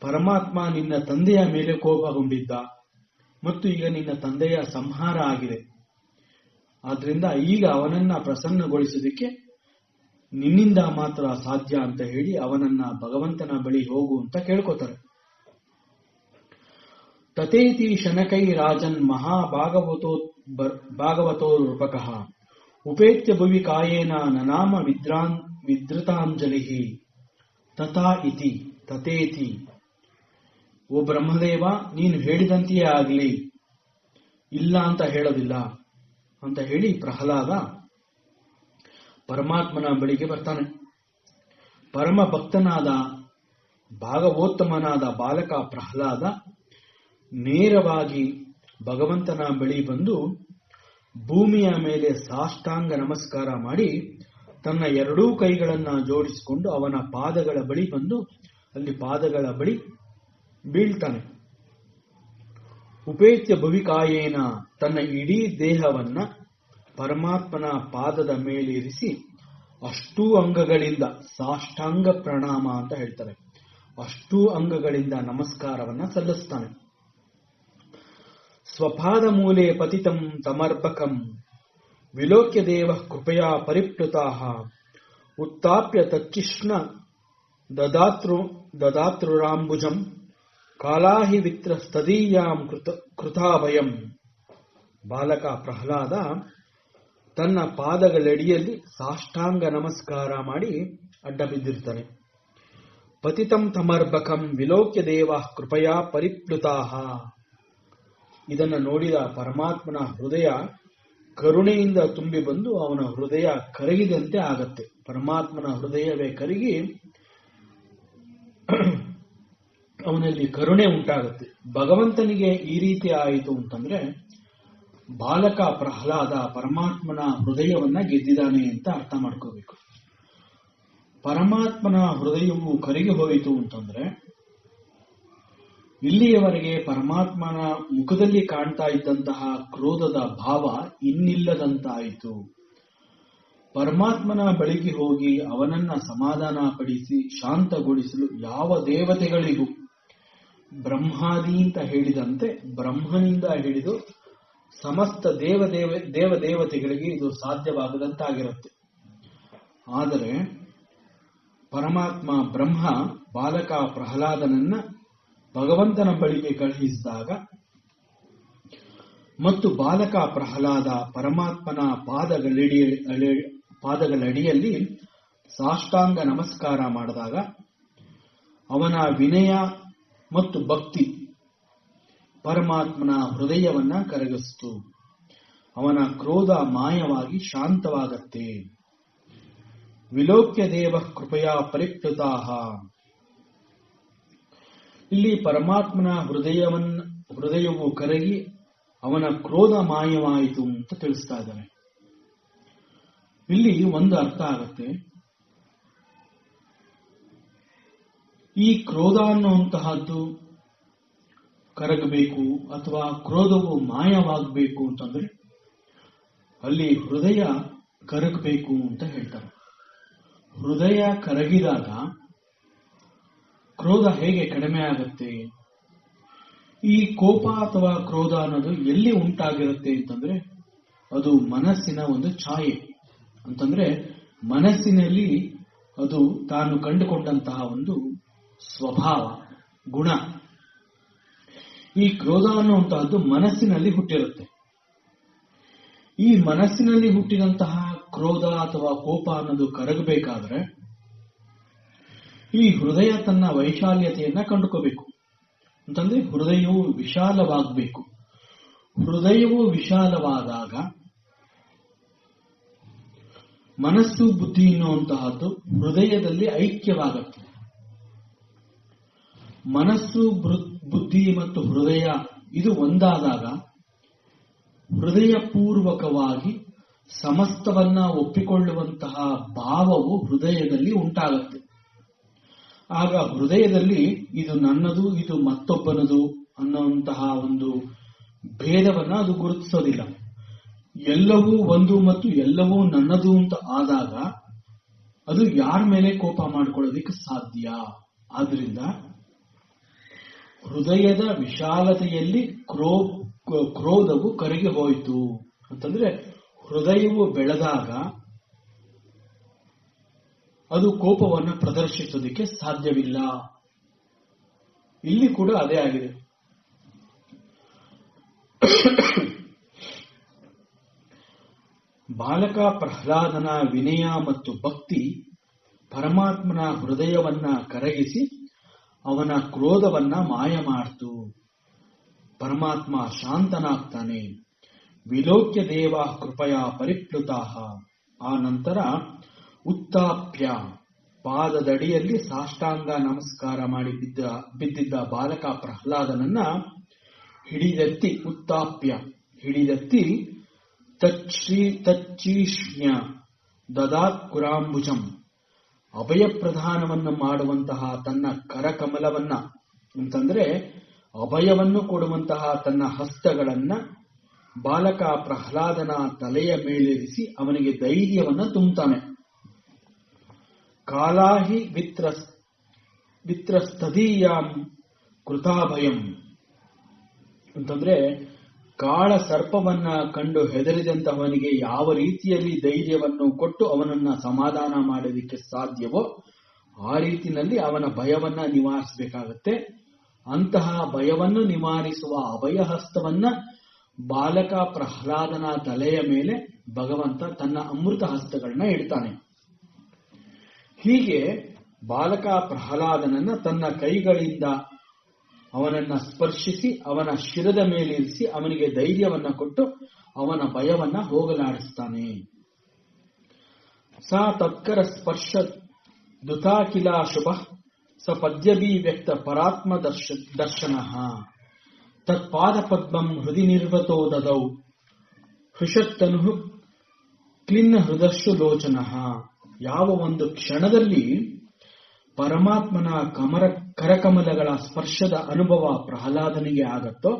ಪರಮಾತ್ಮ ನಿನ್ನ ತಂದೆಯ ಮೇಲೆ ಕೋಪಗೊಂಡಿದ್ದ ಮತ್ತು ಈಗ ನಿನ್ನ ತಂದೆಯ ಸಂಹಾರ ಆಗಿದೆ. ಆದ್ರಿಂದ ಈಗ ಅವನನ್ನ ಪ್ರಸನ್ನಗೊಳಿಸೋದಕ್ಕೆ ನಿನ್ನಿಂದ ಮಾತ್ರ ಸಾಧ್ಯ ಅಂತ ಹೇಳಿ ಅವನನ್ನ ಭಗವಂತನ ಬಳಿ ಹೋಗು ಅಂತ ಕೇಳ್ಕೋತಾರೆ. ತತೇತಿ ಶನಕೈ ರಾಜನ್ ಭಾಗವತೋ ರೂಪಕಃ ಉಪೇತ್ಯ ಭುವಿ ಕಾಯೇನ ನನಾಮ ವಿಧೃತಾಂಜಲಿ ತಥಾ ಇತಿ ತತೇತಿ. ಓ ಬ್ರಹ್ಮದೇವ, ನೀನು ಹೇಳಿದಂತೆಯೇ ಆಗಲಿ, ಇಲ್ಲ ಅಂತ ಹೇಳೋದಿಲ್ಲ ಅಂತ ಹೇಳಿ ಪ್ರಹ್ಲಾದ ಪರಮಾತ್ಮನ ಬಳಿಗೆ ಬರ್ತಾನೆ. ಪರಮ ಭಕ್ತನಾದ ಭಾಗವೋತ್ತಮನಾದ ಬಾಲಕ ಪ್ರಹ್ಲಾದ ನೇರವಾಗಿ ಭಗವಂತನ ಬಳಿ ಬಂದು ಭೂಮಿಯ ಮೇಲೆ ಸಾಷ್ಟಾಂಗ ನಮಸ್ಕಾರ ಮಾಡಿ ತನ್ನ ಎರಡೂ ಕೈಗಳನ್ನ ಜೋಡಿಸಿಕೊಂಡು ಅವನ ಪಾದಗಳ ಬಳಿ ಬಂದು ಅಲ್ಲಿ ಪಾದಗಳ ಬಳಿ ಬೀಳ್ತಾನೆ. ಉಪೇತ್ಯ ಭುವಿಕಾಯೇನ, ತನ್ನ ಇಡೀ ದೇಹವನ್ನ ಪರಮಾತ್ಮನ ಪಾದದ ಮೇಲಿರಿಸಿ ಅಷ್ಟೂ ಅಂಗಗಳಿಂದ ಸಾಷ್ಟಾಂಗ ಪ್ರಣಾಮ ಅಂತ ಹೇಳ್ತಾರೆ. ಅಷ್ಟೂ ಅಂಗಗಳಿಂದ ನಮಸ್ಕಾರವನ್ನ ಸಲ್ಲಿಸ್ತಾನೆ. ಸ್ವಪಾದ ಮೂಲೆ ಪತಿತಂ ತಮರ್ಪಕಂ ವಿಲೋಕ್ಯ ದೇವ ಕೃಪಯಾ ಪರಿಪ್ಲುತಾಃ ಉತ್ತಾಪ್ಯ ತಚ್ಚಿಷ್ಣ ದದಾತೃರಾಂಬುಜಂ ಕಾಲಾಹಿ ವಿತ್ರ ಸ್ತದೀಯಾಂ ಕೃತಾಭಯಂ. ಬಾಲಕ ಪ್ರಹ್ಲಾದ ತನ್ನ ಪಾದಗಳಡಿಯಲ್ಲಿ ಸಾಷ್ಟಾಂಗ ನಮಸ್ಕಾರ ಮಾಡಿ ಅಡ್ಡ ಬಿದ್ದಿರ್ತಾನೆ. ಪತಿತಂ ತಮರ್ಬಕಂ ವಿಲೋಕ್ಯ ದೇವ ಕೃಪಯಾ ಪರಿಪ್ಲುತಾಃ. ಇದನ್ನು ನೋಡಿದ ಪರಮಾತ್ಮನ ಹೃದಯ ಕರುಣೆಯಿಂದ ತುಂಬಿ ಬಂದು ಅವನ ಹೃದಯ ಕರಗಿದಂತೆ ಆಗತ್ತೆ. ಪರಮಾತ್ಮನ ಹೃದಯವೇ ಕರಗಿ ಅವನಲ್ಲಿ ಕರುಣೆ ಉಂಟಾಗುತ್ತೆ. ಭಗವಂತನಿಗೆ ಈ ರೀತಿ ಆಯಿತು ಅಂತಂದ್ರೆ ಬಾಲಕ ಪ್ರಹ್ಲಾದ ಪರಮಾತ್ಮನ ಹೃದಯವನ್ನ ಗೆದ್ದಿದ್ದಾನೆ ಅಂತ ಅರ್ಥ ಮಾಡ್ಕೋಬೇಕು. ಪರಮಾತ್ಮನ ಹೃದಯವು ಕರಗಿ ಹೋಯಿತು ಅಂತಂದ್ರೆ ಇಲ್ಲಿಯವರೆಗೆ ಪರಮಾತ್ಮನ ಮುಖದಲ್ಲಿ ಕಾಣ್ತಾ ಇದ್ದಂತಹ ಕ್ರೋಧದ ಭಾವ ಇನ್ನಿಲ್ಲದಂತಾಯಿತು. ಪರಮಾತ್ಮನ ಬಳಿಗೆ ಹೋಗಿ ಅವನನ್ನ ಸಮಾಧಾನ ಪಡಿಸಿ ಶಾಂತಗೊಳಿಸಲು ಯಾವ ದೇವತೆಗಳಿಗೂ, ಬ್ರಹ್ಮಾದಿ ಅಂತ ಹೇಳಿದಂತೆ ಬ್ರಹ್ಮನಿಂದ ಹಿಡಿದು ಸಮಸ್ತ ದೇವತೆಗಳಿಗೆ ಇದು ಸಾಧ್ಯವಾಗದಂತಾಗಿರುತ್ತೆ. ಆದರೆ ಪರಮಾತ್ಮ ಬ್ರಹ್ಮ ಬಾಲಕ ಪ್ರಹ್ಲಾದನನ್ನ ಭಗವಂತನ ಬಳಿಗೆ ಕಳುಹಿಸಿದಾಗ ಮತ್ತು ಬಾಲಕ ಪ್ರಹ್ಲಾದ ಪರಮಾತ್ಮನ ಪಾದಗಳಡಿಯಲ್ಲಿ ಸಾಷ್ಟಾಂಗ ನಮಸ್ಕಾರ ಮಾಡಿದಾಗ ಅವನ ವಿನಯ ಮತ್ತು ಭಕ್ತಿ ಪರಮಾತ್ಮನ ಹೃದಯವನ್ನ ಕರಗಿಸಿತು. ಅವನ ಕ್ರೋಧ ಮಾಯವಾಗಿ ಶಾಂತವಾಗತ್ತೆ. ವಿಲೋಕ್ಯ ದೇವ ಕೃಪಯಾ ಪರಿಪ್ಲುತಾಃ. ಇಲ್ಲಿ ಪರಮಾತ್ಮನ ಹೃದಯವು ಕರಗಿ ಅವನ ಕ್ರೋಧ ಮಾಯವಾಯಿತು ಅಂತ ತಿಳಿಸ್ತಾ ಇದ್ದಾರೆ. ಇಲ್ಲಿ ಒಂದು ಅರ್ಥ ಆಗತ್ತೆ. ಈ ಕ್ರೋಧ ಅನ್ನುವಂತಹದ್ದು ಕರಗಬೇಕು ಅಥವಾ ಕ್ರೋಧವು ಮಾಯವಾಗಬೇಕು ಅಂತಂದ್ರೆ ಅಲ್ಲಿ ಹೃದಯ ಕರಗಬೇಕು ಅಂತ ಹೇಳ್ತಾರೆ. ಹೃದಯ ಕರಗಿದಾಗ ಕ್ರೋಧ ಹೇಗೆ ಕಡಿಮೆ ಆಗುತ್ತೆ? ಈ ಕೋಪ ಅಥವಾ ಕ್ರೋಧ ಅನ್ನೋದು ಎಲ್ಲಿ ಉಂಟಾಗಿರುತ್ತೆ ಅಂತಂದ್ರೆ ಅದು ಮನಸ್ಸಿನ ಒಂದು ಛಾಯೆ. ಅಂತಂದ್ರೆ ಮನಸ್ಸಿನಲ್ಲಿ ಅದು ತಾನು ಕಂಡುಕೊಂಡಂತಹ ಒಂದು ಸ್ವಭಾವ, ಗುಣ. ಈ ಕ್ರೋಧ ಅನ್ನುವಂತಹದ್ದು ಮನಸ್ಸಿನಲ್ಲಿ ಹುಟ್ಟಿರುತ್ತೆ. ಈ ಮನಸ್ಸಿನಲ್ಲಿ ಹುಟ್ಟಿದಂತಹ ಕ್ರೋಧ ಅಥವಾ ಕೋಪ ಅನ್ನೋದು ಕರಗಬೇಕಾದ್ರೆ ಈ ಹೃದಯ ತನ್ನ ವೈಶಾಲ್ಯತೆಯನ್ನ ಕಂಡುಕೋಬೇಕು. ಅಂತಂದ್ರೆ ಹೃದಯವು ವಿಶಾಲವಾಗಬೇಕು. ಹೃದಯವು ವಿಶಾಲವಾದಾಗ ಮನಸ್ಸು ಬುದ್ಧಿ ಎನ್ನುವಂತಹದ್ದು ಹೃದಯದಲ್ಲಿ ಐಕ್ಯವಾಗುತ್ತೆ. ಮನಸ್ಸು ಬುದ್ಧಿ ಮತ್ತು ಹೃದಯ ಇದು ಒಂದಾದಾಗ ಹೃದಯ ಪೂರ್ವಕವಾಗಿ ಸಮಸ್ತವನ್ನ ಒಪ್ಪಿಕೊಳ್ಳುವಂತಹ ಭಾವವು ಹೃದಯದಲ್ಲಿ ಉಂಟಾಗುತ್ತೆ. ಆಗ ಹೃದಯದಲ್ಲಿ ಇದು ನನ್ನದು, ಇದು ಮತ್ತೊಬ್ಬನದು ಅನ್ನುವಂತಹ ಒಂದು ಭೇದವನ್ನ ಅದು ಗುರುತಿಸೋದಿಲ್ಲ. ಎಲ್ಲವೂ ಒಂದು ಮತ್ತು ಎಲ್ಲವೂ ನನ್ನದು ಅಂತ ಆದಾಗ ಅದು ಯಾರ ಮೇಲೆ ಕೋಪ ಮಾಡಿಕೊಳ್ಳೋದಿಕ್ಕೆ ಸಾಧ್ಯ? ಆದ್ರಿಂದ ಹೃದಯದ ವಿಶಾಲತೆಯಲ್ಲಿ ಕ್ರೋಧವು ಕರಗಿ ಹೋಯಿತು ಅಂತಂದ್ರೆ ಹೃದಯವು ಬೆಳೆದಾಗ ಅದು ಕೋಪವನ್ನು ಪ್ರದರ್ಶಿಸೋದಕ್ಕೆ ಸಾಧ್ಯವಿಲ್ಲ. ಇಲ್ಲಿ ಕೂಡ ಅದೇ ಆಗಿದೆ. ಬಾಲಕ ಪ್ರಹ್ಲಾದನ ವಿನಯ ಮತ್ತು ಭಕ್ತಿ ಪರಮಾತ್ಮನ ಹೃದಯವನ್ನ ಕರಗಿಸಿ ಅವನ ಕ್ರೋಧವನ್ನ ಮಾಯ ಮಾಡ್ತು. ಪರಮಾತ್ಮ ಶಾಂತನಾಗ್ತಾನೆ. ವಿಲೋಕ್ಯ ದೇವ ಕೃಪಯ ಪರಿಪ್ಲುತಾಹ. ಆ ನಂತರ ಉತ್ತಾಪ್ಯ ಪಾದದಡಿಯಲ್ಲಿ ಸಾಷ್ಟಾಂಗ ನಮಸ್ಕಾರ ಮಾಡಿ ಬಿದ್ದಿದ್ದ ಬಾಲಕ ಪ್ರಹ್ಲಾದನನ್ನ ಹಿಡಿದೆತ್ತಿ, ಉತ್ತಾಪ್ಯ ಹಿಡಿದೆತ್ತಿ, ತಚ್ಚೀಷ್ಣ್ಯ ದದಾತ್ ಕುರಾಂಬುಜಂ, ಅಭಯ ಪ್ರದಾನವನ್ನು ಮಾಡುವಂತಹ ತನ್ನ ಕರಕಮಲವನ್ನ ಅಂತಂದ್ರೆ ಅಭಯವನ್ನು ಕೊಡುವಂತಹ ತನ್ನ ಹಸ್ತಗಳನ್ನ ಬಾಲಕ ಪ್ರಹ್ಲಾದನ ತಲೆಯ ಮೇಲಿರಿಸಿ ಅವನಿಗೆ ಧೈರ್ಯವನ್ನ ತುಂಬುತ್ತಾನೆ. ಕಾಲಾಹಿ ವಿತ್ರಸ್ತದೀಯಾಂ ಕೃತಾಭಯಂ ಅಂತಂದ್ರೆ ಕಾಳ ಸರ್ಪವನ್ನ ಕಂಡು ಹೆದರಿದಂತಹವನಿಗೆ ಯಾವ ರೀತಿಯಲ್ಲಿ ಧೈರ್ಯವನ್ನು ಕೊಟ್ಟು ಅವನನ್ನ ಸಮಾಧಾನ ಮಾಡೋದಕ್ಕೆ ಸಾಧ್ಯವೋ ಆ ರೀತಿಯಲ್ಲಿ ಅವನ ಭಯವನ್ನ ನಿವಾರಿಸಬೇಕಾಗತ್ತೆ. ಅಂತಹ ಭಯವನ್ನು ನಿವಾರಿಸುವ ಅಭಯ ಹಸ್ತವನ್ನ ಬಾಲಕ ಪ್ರಹ್ಲಾದನ ತಲೆಯ ಮೇಲೆ ಭಗವಂತ ತನ್ನ ಅಮೃತ ಹಸ್ತಗಳನ್ನ ಇಡ್ತಾನೆ. ಹೀಗೆ ಬಾಲಕ ಪ್ರಹ್ಲಾದನನ್ನ ತನ್ನ ಕೈಗಳಿಂದ ಅವನನ್ನ ಸ್ಪರ್ಶಿಸಿ ಅವನ ಶಿರದ ಮೇಲಿರಿಸಿ ಅವನಿಗೆ ಧೈರ್ಯವನ್ನ ಕೊಟ್ಟು ಅವನ ಭಯವನ್ನ ಹೋಗಲಾಡಿಸ್ತಾನೆ. ಸಾ ತತ್ಕರ ಸ್ಪರ್ಶ ದುತಾಕಿಲ ಶುಭ ಸ ಪದ್ಯಭಿ ವ್ಯಕ್ತ ಪರಾತ್ಮ ದರ್ಶನ ತತ್ಪಾದ ಪದ್ಮಂ ಹೃದಯ ನಿರ್ವತೋ ದದೌ ಹೃಷತ್ತನು ಕ್ಲಿನ್ನ ಹೃದಸ್ಸು ಲೋಚನ. ಯಾವ ಒಂದು ಕ್ಷಣದಲ್ಲಿ ಪರಮಾತ್ಮನ ಕರಕಮಲಗಳ ಸ್ಪರ್ಶದ ಅನುಭವ ಪ್ರಹ್ಲಾದನಿಗೆ ಆಗತ್ತೋ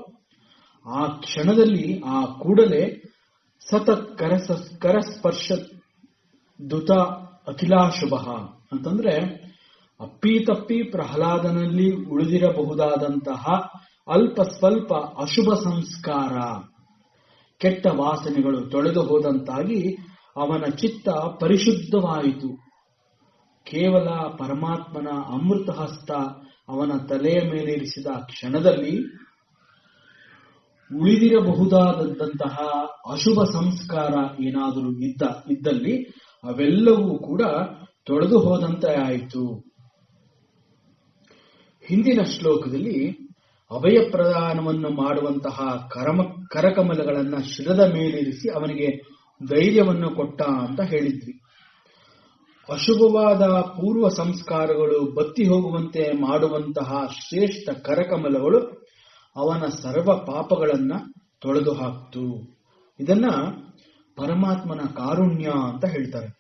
ಆ ಕ್ಷಣದಲ್ಲಿ ಆ ಕೂಡಲೇ ಸತತ್ ಕರಸ್ಪರ್ಶ ದುತ ಅಖಿಲಾಶುಭ ಅಂತಂದ್ರೆ ಅಪ್ಪಿತಪ್ಪಿ ಪ್ರಹ್ಲಾದನಲ್ಲಿ ಉಳಿದಿರಬಹುದಾದಂತಹ ಅಲ್ಪ ಸ್ವಲ್ಪ ಅಶುಭ ಸಂಸ್ಕಾರ, ಕೆಟ್ಟ ವಾಸನೆಗಳು ತೊಳೆದು ಹೋದಂತಾಗಿ ಅವನ ಚಿತ್ತ ಪರಿಶುದ್ಧವಾಯಿತು. ಕೇವಲ ಪರಮಾತ್ಮನ ಅಮೃತ ಹಸ್ತ ಅವನ ತಲೆಯ ಮೇಲಿರಿಸಿದ ಕ್ಷಣದಲ್ಲಿ ಉಳಿದಿರಬಹುದಾದಂತಹ ಅಶುಭ ಸಂಸ್ಕಾರ ಏನಾದರೂ ಇದ್ದಲ್ಲಿ ಅವೆಲ್ಲವೂ ಕೂಡ ತೊಳೆದು ಹೋದಂತೆ ಆಯಿತು. ಹಿಂದಿನ ಶ್ಲೋಕದಲ್ಲಿ ಅಭಯ ಪ್ರದಾನವನ್ನು ಮಾಡುವಂತಹ ಕರಕಮಲಗಳನ್ನ ಶಿರದ ಮೇಲಿರಿಸಿ ಅವನಿಗೆ ಧೈರ್ಯವನ್ನು ಕೊಟ್ಟ ಅಂತ ಹೇಳಿದ್ವಿ. ಅಶುಭವಾದ ಪೂರ್ವ ಸಂಸ್ಕಾರಗಳು ಬತ್ತಿ ಹೋಗುವಂತೆ ಮಾಡುವಂತಹ ಶ್ರೇಷ್ಠ ಕರಕಮಲಗಳು ಅವನ ಸರ್ವ ಪಾಪಗಳನ್ನ ತೊಳೆದು ಹಾಕ್ತು. ಇದನ್ನ ಪರಮಾತ್ಮನ ಕಾರುಣ್ಯ ಅಂತ ಹೇಳ್ತಾರೆ.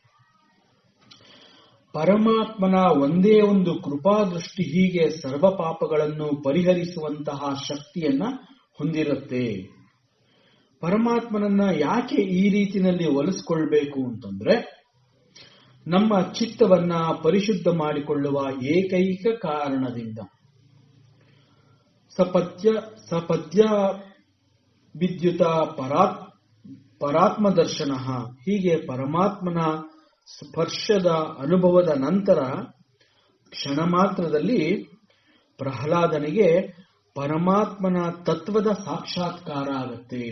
ಪರಮಾತ್ಮನ ಒಂದೇ ಒಂದು ಕೃಪಾದೃಷ್ಟಿ ಹೀಗೆ ಸರ್ವ ಪಾಪಗಳನ್ನು ಪರಿಹರಿಸುವಂತಹ ಶಕ್ತಿಯನ್ನ ಹೊಂದಿರುತ್ತೆ. ಪರಮಾತ್ಮನನ್ನ ಯಾಕೆ ಈ ರೀತಿಯಲ್ಲಿ ಒಲಿಸಿಕೊಳ್ಬೇಕು ಅಂತಂದ್ರೆ ನಮ್ಮ ಚಿತ್ತವನ್ನ ಪರಿಶುದ್ಧ ಮಾಡಿಕೊಳ್ಳುವ ಏಕೈಕ ಕಾರಣದಿಂದ. ಸಪದ್ಯ ವಿದ್ಯುತ ಪರಾತ್ಮ ದರ್ಶನ. ಹೀಗೆ ಪರಮಾತ್ಮನ ಸ್ಪರ್ಶದ ಅನುಭವದ ನಂತರ ಕ್ಷಣ ಮಾತ್ರದಲ್ಲಿ ಪ್ರಹ್ಲಾದನಿಗೆ ಪರಮಾತ್ಮನ ತತ್ವದ ಸಾಕ್ಷಾತ್ಕಾರ ಆಗತ್ತೆ.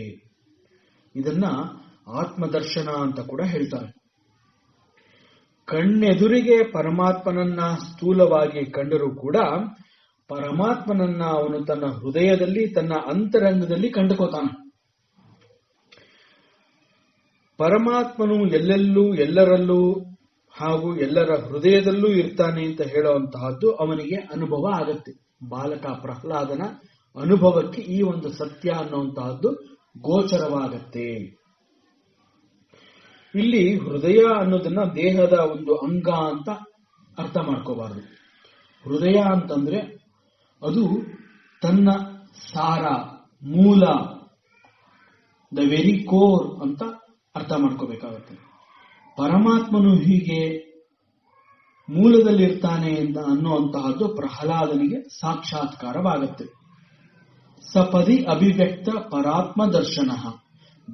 ಇದನ್ನ ಆತ್ಮದರ್ಶನ ಅಂತ ಕೂಡ ಹೇಳ್ತಾರೆ. ಕಣ್ಣೆದುರಿಗೆ ಪರಮಾತ್ಮನನ್ನ ಸ್ಥೂಲವಾಗಿ ಕಂಡರೂ ಕೂಡ ಪರಮಾತ್ಮನನ್ನ ಅವನು ತನ್ನ ಹೃದಯದಲ್ಲಿ, ತನ್ನ ಅಂತರಂಗದಲ್ಲಿ ಕಂಡುಕೋತಾನೆ. ಪರಮಾತ್ಮನು ಎಲ್ಲೆಲ್ಲೂ, ಎಲ್ಲರಲ್ಲೂ ಹಾಗೂ ಎಲ್ಲರ ಹೃದಯದಲ್ಲೂ ಇರ್ತಾನೆ ಅಂತ ಹೇಳುವಂತಹದ್ದು ಅವನಿಗೆ ಅನುಭವ ಆಗತ್ತೆ. ಬಾಲಕ ಪ್ರಹ್ಲಾದನ ಅನುಭವಕ್ಕೆ ಈ ಒಂದು ಸತ್ಯ ಅನ್ನುವಂತಹದ್ದು ಗೋಚರವಾಗತ್ತೆ. ಇಲ್ಲಿ ಹೃದಯ ಅನ್ನೋದನ್ನ ದೇಹದ ಒಂದು ಅಂಗ ಅಂತ ಅರ್ಥ ಮಾಡ್ಕೋಬಾರದು. ಹೃದಯ ಅಂತಂದ್ರೆ ಅದು ತನ್ನ ಸಾರ, ಮೂಲ, ದ ವೆರಿ ಕೋರ್ ಅಂತ ಅರ್ಥ ಮಾಡ್ಕೋಬೇಕಾಗತ್ತೆ. ಪರಮಾತ್ಮನು ಹೀಗೆ ಮೂಲದಲ್ಲಿರ್ತಾನೆ ಅಂತ ಅನ್ನುವಂತಹದ್ದು ಪ್ರಹ್ಲಾದನಿಗೆ ಸಾಕ್ಷಾತ್ಕಾರವಾಗತ್ತೆ. ಸಪದಿ ಅಭಿವ್ಯಕ್ತ ಪರಾತ್ಮ ದರ್ಶನ.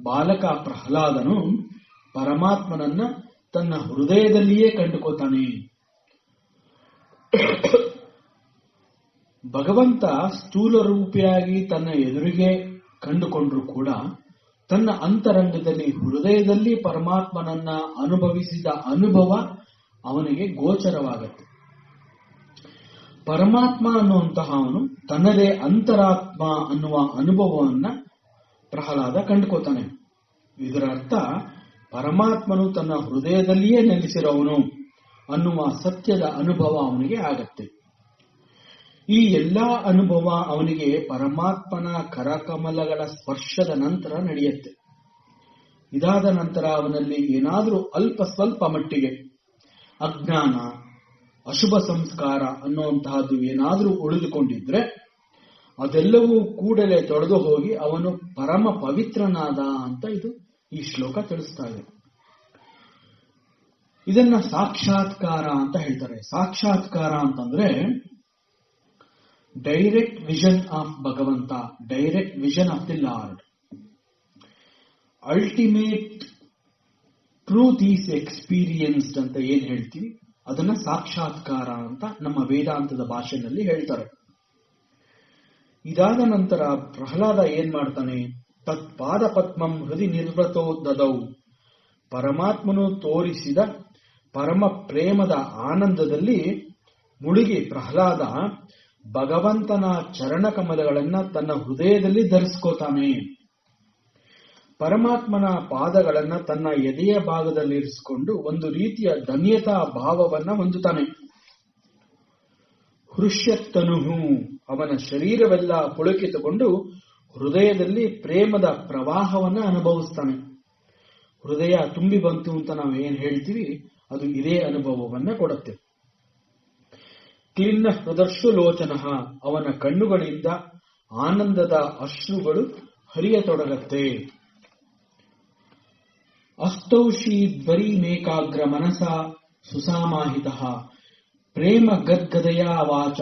ಬಾಲಕ ಪ್ರಹ್ಲಾದನು ಪರಮಾತ್ಮನನ್ನ ತನ್ನ ಹೃದಯದಲ್ಲಿಯೇ ಕಂಡುಕೋತಾನೆ. ಭಗವಂತ ಸ್ಥೂಲ ರೂಪಿಯಾಗಿ ತನ್ನ ಎದುರಿಗೆ ಕಂಡುಕೊಂಡ್ರೂ ಕೂಡ ತನ್ನ ಅಂತರಂಗದಲ್ಲಿ, ಹೃದಯದಲ್ಲಿ ಪರಮಾತ್ಮನನ್ನ ಅನುಭವಿಸಿದ ಅನುಭವ ಅವನಿಗೆ ಗೋಚರವಾಗತ್ತೆ. ಪರಮಾತ್ಮ ಅನ್ನುವಂತಹ ಅವನು ತನ್ನದೇ ಅಂತರಾತ್ಮ ಅನ್ನುವ ಅನುಭವವನ್ನ ಪ್ರಹ್ಲಾದ ಕಂಡುಕೋತಾನೆ. ಇದರ ಅರ್ಥ ಪರಮಾತ್ಮನು ತನ್ನ ಹೃದಯದಲ್ಲಿಯೇ ನೆಲೆಸಿರೋವನು ಅನ್ನುವ ಸತ್ಯದ ಅನುಭವ ಅವನಿಗೆ ಆಗತ್ತೆ. ಈ ಎಲ್ಲಾ ಅನುಭವ ಅವನಿಗೆ ಪರಮಾತ್ಮನ ಕರಕಮಲಗಳ ಸ್ಪರ್ಶದ ನಂತರ ನಡೆಯುತ್ತೆ. ಇದಾದ ನಂತರ ಅವನಲ್ಲಿ ಏನಾದರೂ ಅಲ್ಪ ಸ್ವಲ್ಪ ಮಟ್ಟಿಗೆ ಅಜ್ಞಾನ, ಅಶುಭ ಸಂಸ್ಕಾರ ಅನ್ನುವಂತಹದ್ದು ಏನಾದರೂ ಉಳಿದುಕೊಂಡಿದ್ರೆ ಅದೆಲ್ಲವೂ ಕೂಡಲೇ ತೊಳೆದು ಹೋಗಿ ಅವನು ಪರಮ ಪವಿತ್ರನಾದ ಅಂತ ಈ ಶ್ಲೋಕ ತಿಳಿಸ್ತಾ ಇದೆ. ಇದನ್ನ ಸಾಕ್ಷಾತ್ಕಾರ ಅಂತ ಹೇಳ್ತಾರೆ. ಸಾಕ್ಷಾತ್ಕಾರ ಅಂತಂದ್ರೆ ಡೈರೆಕ್ಟ್ ವಿಷನ್ ಆಫ್ ಭಗವಂತ, direct vision of the lord. Ultimate truth is experienced ಅಂತ ಏನ್ ಹೇಳ್ತೀವಿ ಅದನ್ನ ಸಾಕ್ಷಾತ್ಕಾರ ಅಂತ ನಮ್ಮ ವೇದಾಂತದ ಭಾಷೆಯಲ್ಲಿ ಹೇಳ್ತಾರೆ. ಇದಾದ ನಂತರ ಪ್ರಹ್ಲಾದ ಏನ್ ಮಾಡ್ತಾನೆ? ತತ್ಪಾದ ಪದ್ಮಂ ಹೃದಯ ನಿರ್ವೃತೋ ದದೌ. ಪರಮಾತ್ಮನು ತೋರಿಸಿದ ಪರಮ ಪ್ರೇಮದ ಆನಂದದಲ್ಲಿ ಮುಳುಗಿ ಪ್ರಹ್ಲಾದ ಭಗವಂತನ ಚರಣ ಕಮಲಗಳನ್ನ ತನ್ನ ಹೃದಯದಲ್ಲಿ ಧರಿಸ್ಕೋತಾನೆ. ಪರಮಾತ್ಮನ ಪಾದಗಳನ್ನ ತನ್ನ ಎದೆಯ ಭಾಗದಲ್ಲಿರಿಸಿಕೊಂಡು ಒಂದು ರೀತಿಯ ಧನ್ಯತಾ ಭಾವವನ್ನ ಹೊಂದುತ್ತಾನೆ. ಹೃಷ್ಯತ್ತನುಹು, ಅವನ ಶರೀರವೆಲ್ಲ ಪುಳಕಿತುಕೊಂಡು ಹೃದಯದಲ್ಲಿ ಪ್ರೇಮದ ಪ್ರವಾಹವನ್ನ ಅನುಭವಿಸ್ತಾನೆ. ಹೃದಯ ತುಂಬಿ ಬಂತು ಅಂತ ನಾವು ಏನ್ ಹೇಳ್ತೀವಿ ಅದು ಇದೇ ಅನುಭವವನ್ನ ಕೊಡುತ್ತೆ. ಕ್ಲಿನ್ನ ಹೃದರ್ಶು ಲೋಚನ, ಅವನ ಕಣ್ಣುಗಳಿಂದ ಆನಂದದ ಅಶ್ರುಗಳು ಹರಿಯತೊಡಗತ್ತೆ. ಅಸ್ತೌಷಿ ಧ್ವರಿಮೇಕಾಗ್ರ ಮನಸ ಸುಸಾಮಾಹಿತ ಪ್ರೇಮ ಗದ್ಗದಯ ವಾಚ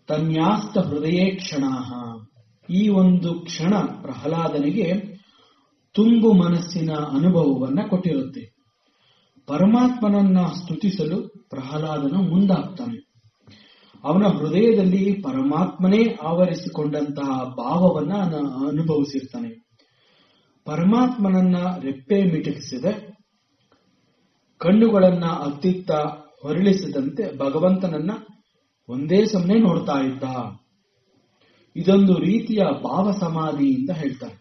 ತನ್ಯಾಸ್ತ ಹೃದಯೇ ಕ್ಷಣ. ಈ ಒಂದು ಕ್ಷಣ ಪ್ರಹ್ಲಾದನಿಗೆ ತುಂಬು ಮನಸ್ಸಿನ ಅನುಭವವನ್ನ ಕೊಟ್ಟಿರುತ್ತೆ. ಪರಮಾತ್ಮನನ್ನ ಸ್ತುತಿಸಲು ಪ್ರಹ್ಲಾದನು ಮುಂದಾಗ್ತಾನೆ. ಅವನ ಹೃದಯದಲ್ಲಿ ಪರಮಾತ್ಮನೇ ಆವರಿಸಿಕೊಂಡಂತಹ ಭಾವವನ್ನ ಅನುಭವಿಸಿರ್ತಾನೆ. ಪರಮಾತ್ಮನನ್ನ ರೆಪ್ಪೆ ಮಿಟುಕಿಸಿದೆ ಕಣ್ಣುಗಳನ್ನ ಅತ್ತಿತ್ತ ಹೊರಳಿಸಿದಂತೆ ಭಗವಂತನನ್ನ ಒಂದೇ ಸಮನೆ ನೋಡ್ತಾ ಇದ್ದ. ಇದೊಂದು ರೀತಿಯ ಭಾವ ಸಮಾಧಿ ಅಂತ ಹೇಳ್ತಾರೆ.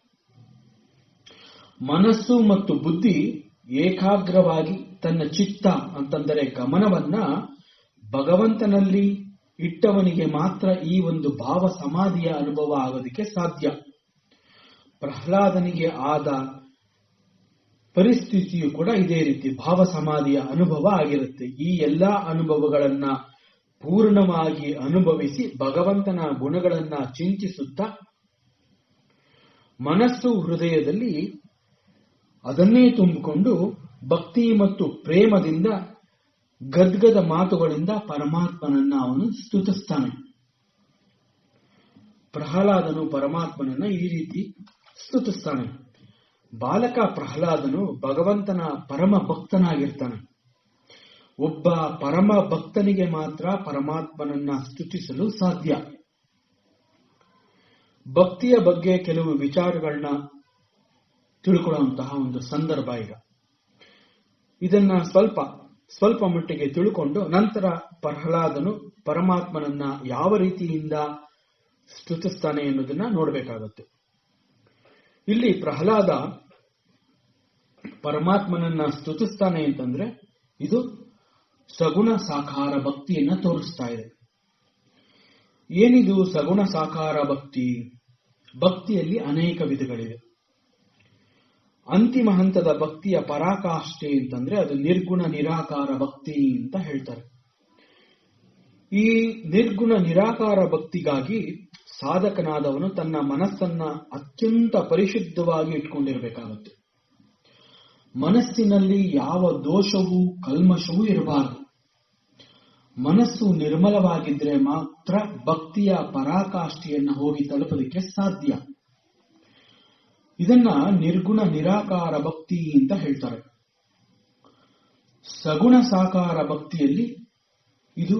ಮನಸ್ಸು ಮತ್ತು ಬುದ್ಧಿ ಏಕಾಗ್ರವಾಗಿ ತನ್ನ ಚಿತ್ತ ಅಂತಂದರೆ ಗಮನವನ್ನ ಭಗವಂತನಲ್ಲಿ ಇಟ್ಟವನಿಗೆ ಮಾತ್ರ ಈ ಒಂದು ಭಾವ ಸಮಾಧಿಯ ಅನುಭವ ಆಗೋದಕ್ಕೆ ಸಾಧ್ಯ. ಪ್ರಹ್ಲಾದನಿಗೆ ಆದ ಪರಿಸ್ಥಿತಿಯು ಕೂಡ ಇದೇ ರೀತಿ ಭಾವ ಸಮಾಧಿಯ ಅನುಭವ ಆಗಿರುತ್ತೆ. ಈ ಎಲ್ಲಾ ಅನುಭವಗಳನ್ನ ಪೂರ್ಣವಾಗಿ ಅನುಭವಿಸಿ ಭಗವಂತನ ಗುಣಗಳನ್ನ ಚಿಂತಿಸುತ್ತಾ ಮನಸ್ಸು ಹೃದಯದಲ್ಲಿ ಅದನ್ನೇ ತುಂಬಿಕೊಂಡು ಭಕ್ತಿ ಮತ್ತು ಪ್ರೇಮದಿಂದ ಗದ್ಗದ ಮಾತುಗಳಿಂದ ಪರಮಾತ್ಮನನ್ನ ಅವನು ಸ್ತುತಿಸ್ತಾನೆ. ಪ್ರಹ್ಲಾದನು ಪರಮಾತ್ಮನನ್ನ ಈ ರೀತಿ ಸ್ತುತಿಸ್ತಾನೆ. ಬಾಲಕ ಪ್ರಹ್ಲಾದನು ಭಗವಂತನ ಪರಮ ಭಕ್ತನಾಗಿರ್ತಾನೆ. ಒಬ್ಬ ಪರಮ ಭಕ್ತನಿಗೆ ಮಾತ್ರ ಪರಮಾತ್ಮನನ್ನ ಸ್ತುತಿಸಲು ಸಾಧ್ಯ. ಭಕ್ತಿಯ ಬಗ್ಗೆ ಕೆಲವು ವಿಚಾರಗಳನ್ನ ತಿಳ್ಕೊಳ್ಳುವಂತಹ ಒಂದು ಸಂದರ್ಭ ಈಗ. ಇದನ್ನ ಸ್ವಲ್ಪ ಮಟ್ಟಿಗೆ ತಿಳ್ಕೊಂಡು ನಂತರ ಪ್ರಹ್ಲಾದನು ಪರಮಾತ್ಮನನ್ನ ಯಾವ ರೀತಿಯಿಂದ ಸ್ತುತಿಸ್ತಾನೆ ಎನ್ನುವುದನ್ನ ನೋಡಬೇಕಾಗುತ್ತೆ. ಇಲ್ಲಿ ಪ್ರಹ್ಲಾದ ಪರಮಾತ್ಮನನ್ನ ಸ್ತುತಿಸ್ತಾನೆ ಅಂತಂದ್ರೆ ಇದು ಸಗುಣ ಸಾಕಾರ ಭಕ್ತಿಯನ್ನ ತೋರಿಸ್ತಾ ಇದೆ. ಏನಿದು ಸಗುಣ ಸಾಕಾರ ಭಕ್ತಿ? ಭಕ್ತಿಯಲ್ಲಿ ಅನೇಕ ವಿಧಗಳಿವೆ. ಅಂತಿಮ ಹಂತದ ಭಕ್ತಿಯ ಪರಾಕಾಷ್ಠೆ ಅಂತಂದ್ರೆ ಅದು ನಿರ್ಗುಣ ನಿರಾಕಾರ ಭಕ್ತಿ ಅಂತ ಹೇಳ್ತಾರೆ. ಈ ನಿರ್ಗುಣ ನಿರಾಕಾರ ಭಕ್ತಿಗಾಗಿ ಸಾಧಕನಾದವನು ತನ್ನ ಮನಸ್ಸನ್ನ ಅತ್ಯಂತ ಪರಿಶುದ್ಧವಾಗಿ ಇಟ್ಕೊಂಡಿರಬೇಕಾಗುತ್ತೆ. ಮನಸ್ಸಿನಲ್ಲಿ ಯಾವ ದೋಷವೂ ಕಲ್ಮಶವೂ ಇರಬಾರದು. ಮನಸ್ಸು ನಿರ್ಮಲವಾಗಿದ್ರೆ ಮಾತ್ರ ಭಕ್ತಿಯ ಪರಾಕಾಷ್ಠೆಯನ್ನು ಹೋಗಿ ತಲುಪಲಿಕ್ಕೆ ಸಾಧ್ಯ. ಇದನ್ನ ನಿರ್ಗುಣ ನಿರಾಕಾರ ಭಕ್ತಿ ಅಂತ ಹೇಳ್ತಾರೆ. ಸಗುಣ ಸಾಕಾರ ಭಕ್ತಿಯಲ್ಲಿ ಇದು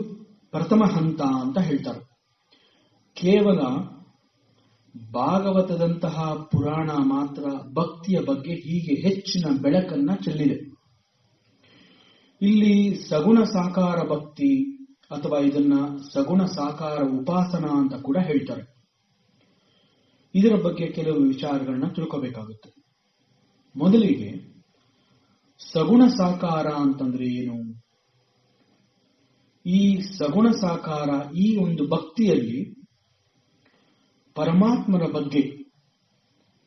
ಪ್ರಥಮ ಹಂತ ಅಂತ ಹೇಳ್ತಾರೆ. ಕೇವಲ ಭಾಗವತದಂತಹ ಪುರಾಣ ಮಾತ್ರ ಭಕ್ತಿಯ ಬಗ್ಗೆ ಹೀಗೆ ಹೆಚ್ಚಿನ ಬೆಳಕನ್ನ ಚೆಲ್ಲಿದೆ. ಇಲ್ಲಿ ಸಗುಣ ಸಾಕಾರ ಭಕ್ತಿ ಅಥವಾ ಇದನ್ನ ಸಗುಣ ಸಾಕಾರ ಉಪಾಸನಾ ಅಂತ ಕೂಡ ಹೇಳ್ತಾರೆ. ಇದರ ಬಗ್ಗೆ ಕೆಲವು ವಿಚಾರಗಳನ್ನ ತಿಳ್ಕೋಬೇಕಾಗುತ್ತೆ. ಮೊದಲಿಗೆ ಸಗುಣ ಸಾಕಾರ ಅಂತಂದ್ರೆ ಏನು? ಈ ಸಗುಣ ಸಾಕಾರ ಈ ಒಂದು ಭಕ್ತಿಯಲ್ಲಿ ಪರಮಾತ್ಮನ ಬಗ್ಗೆ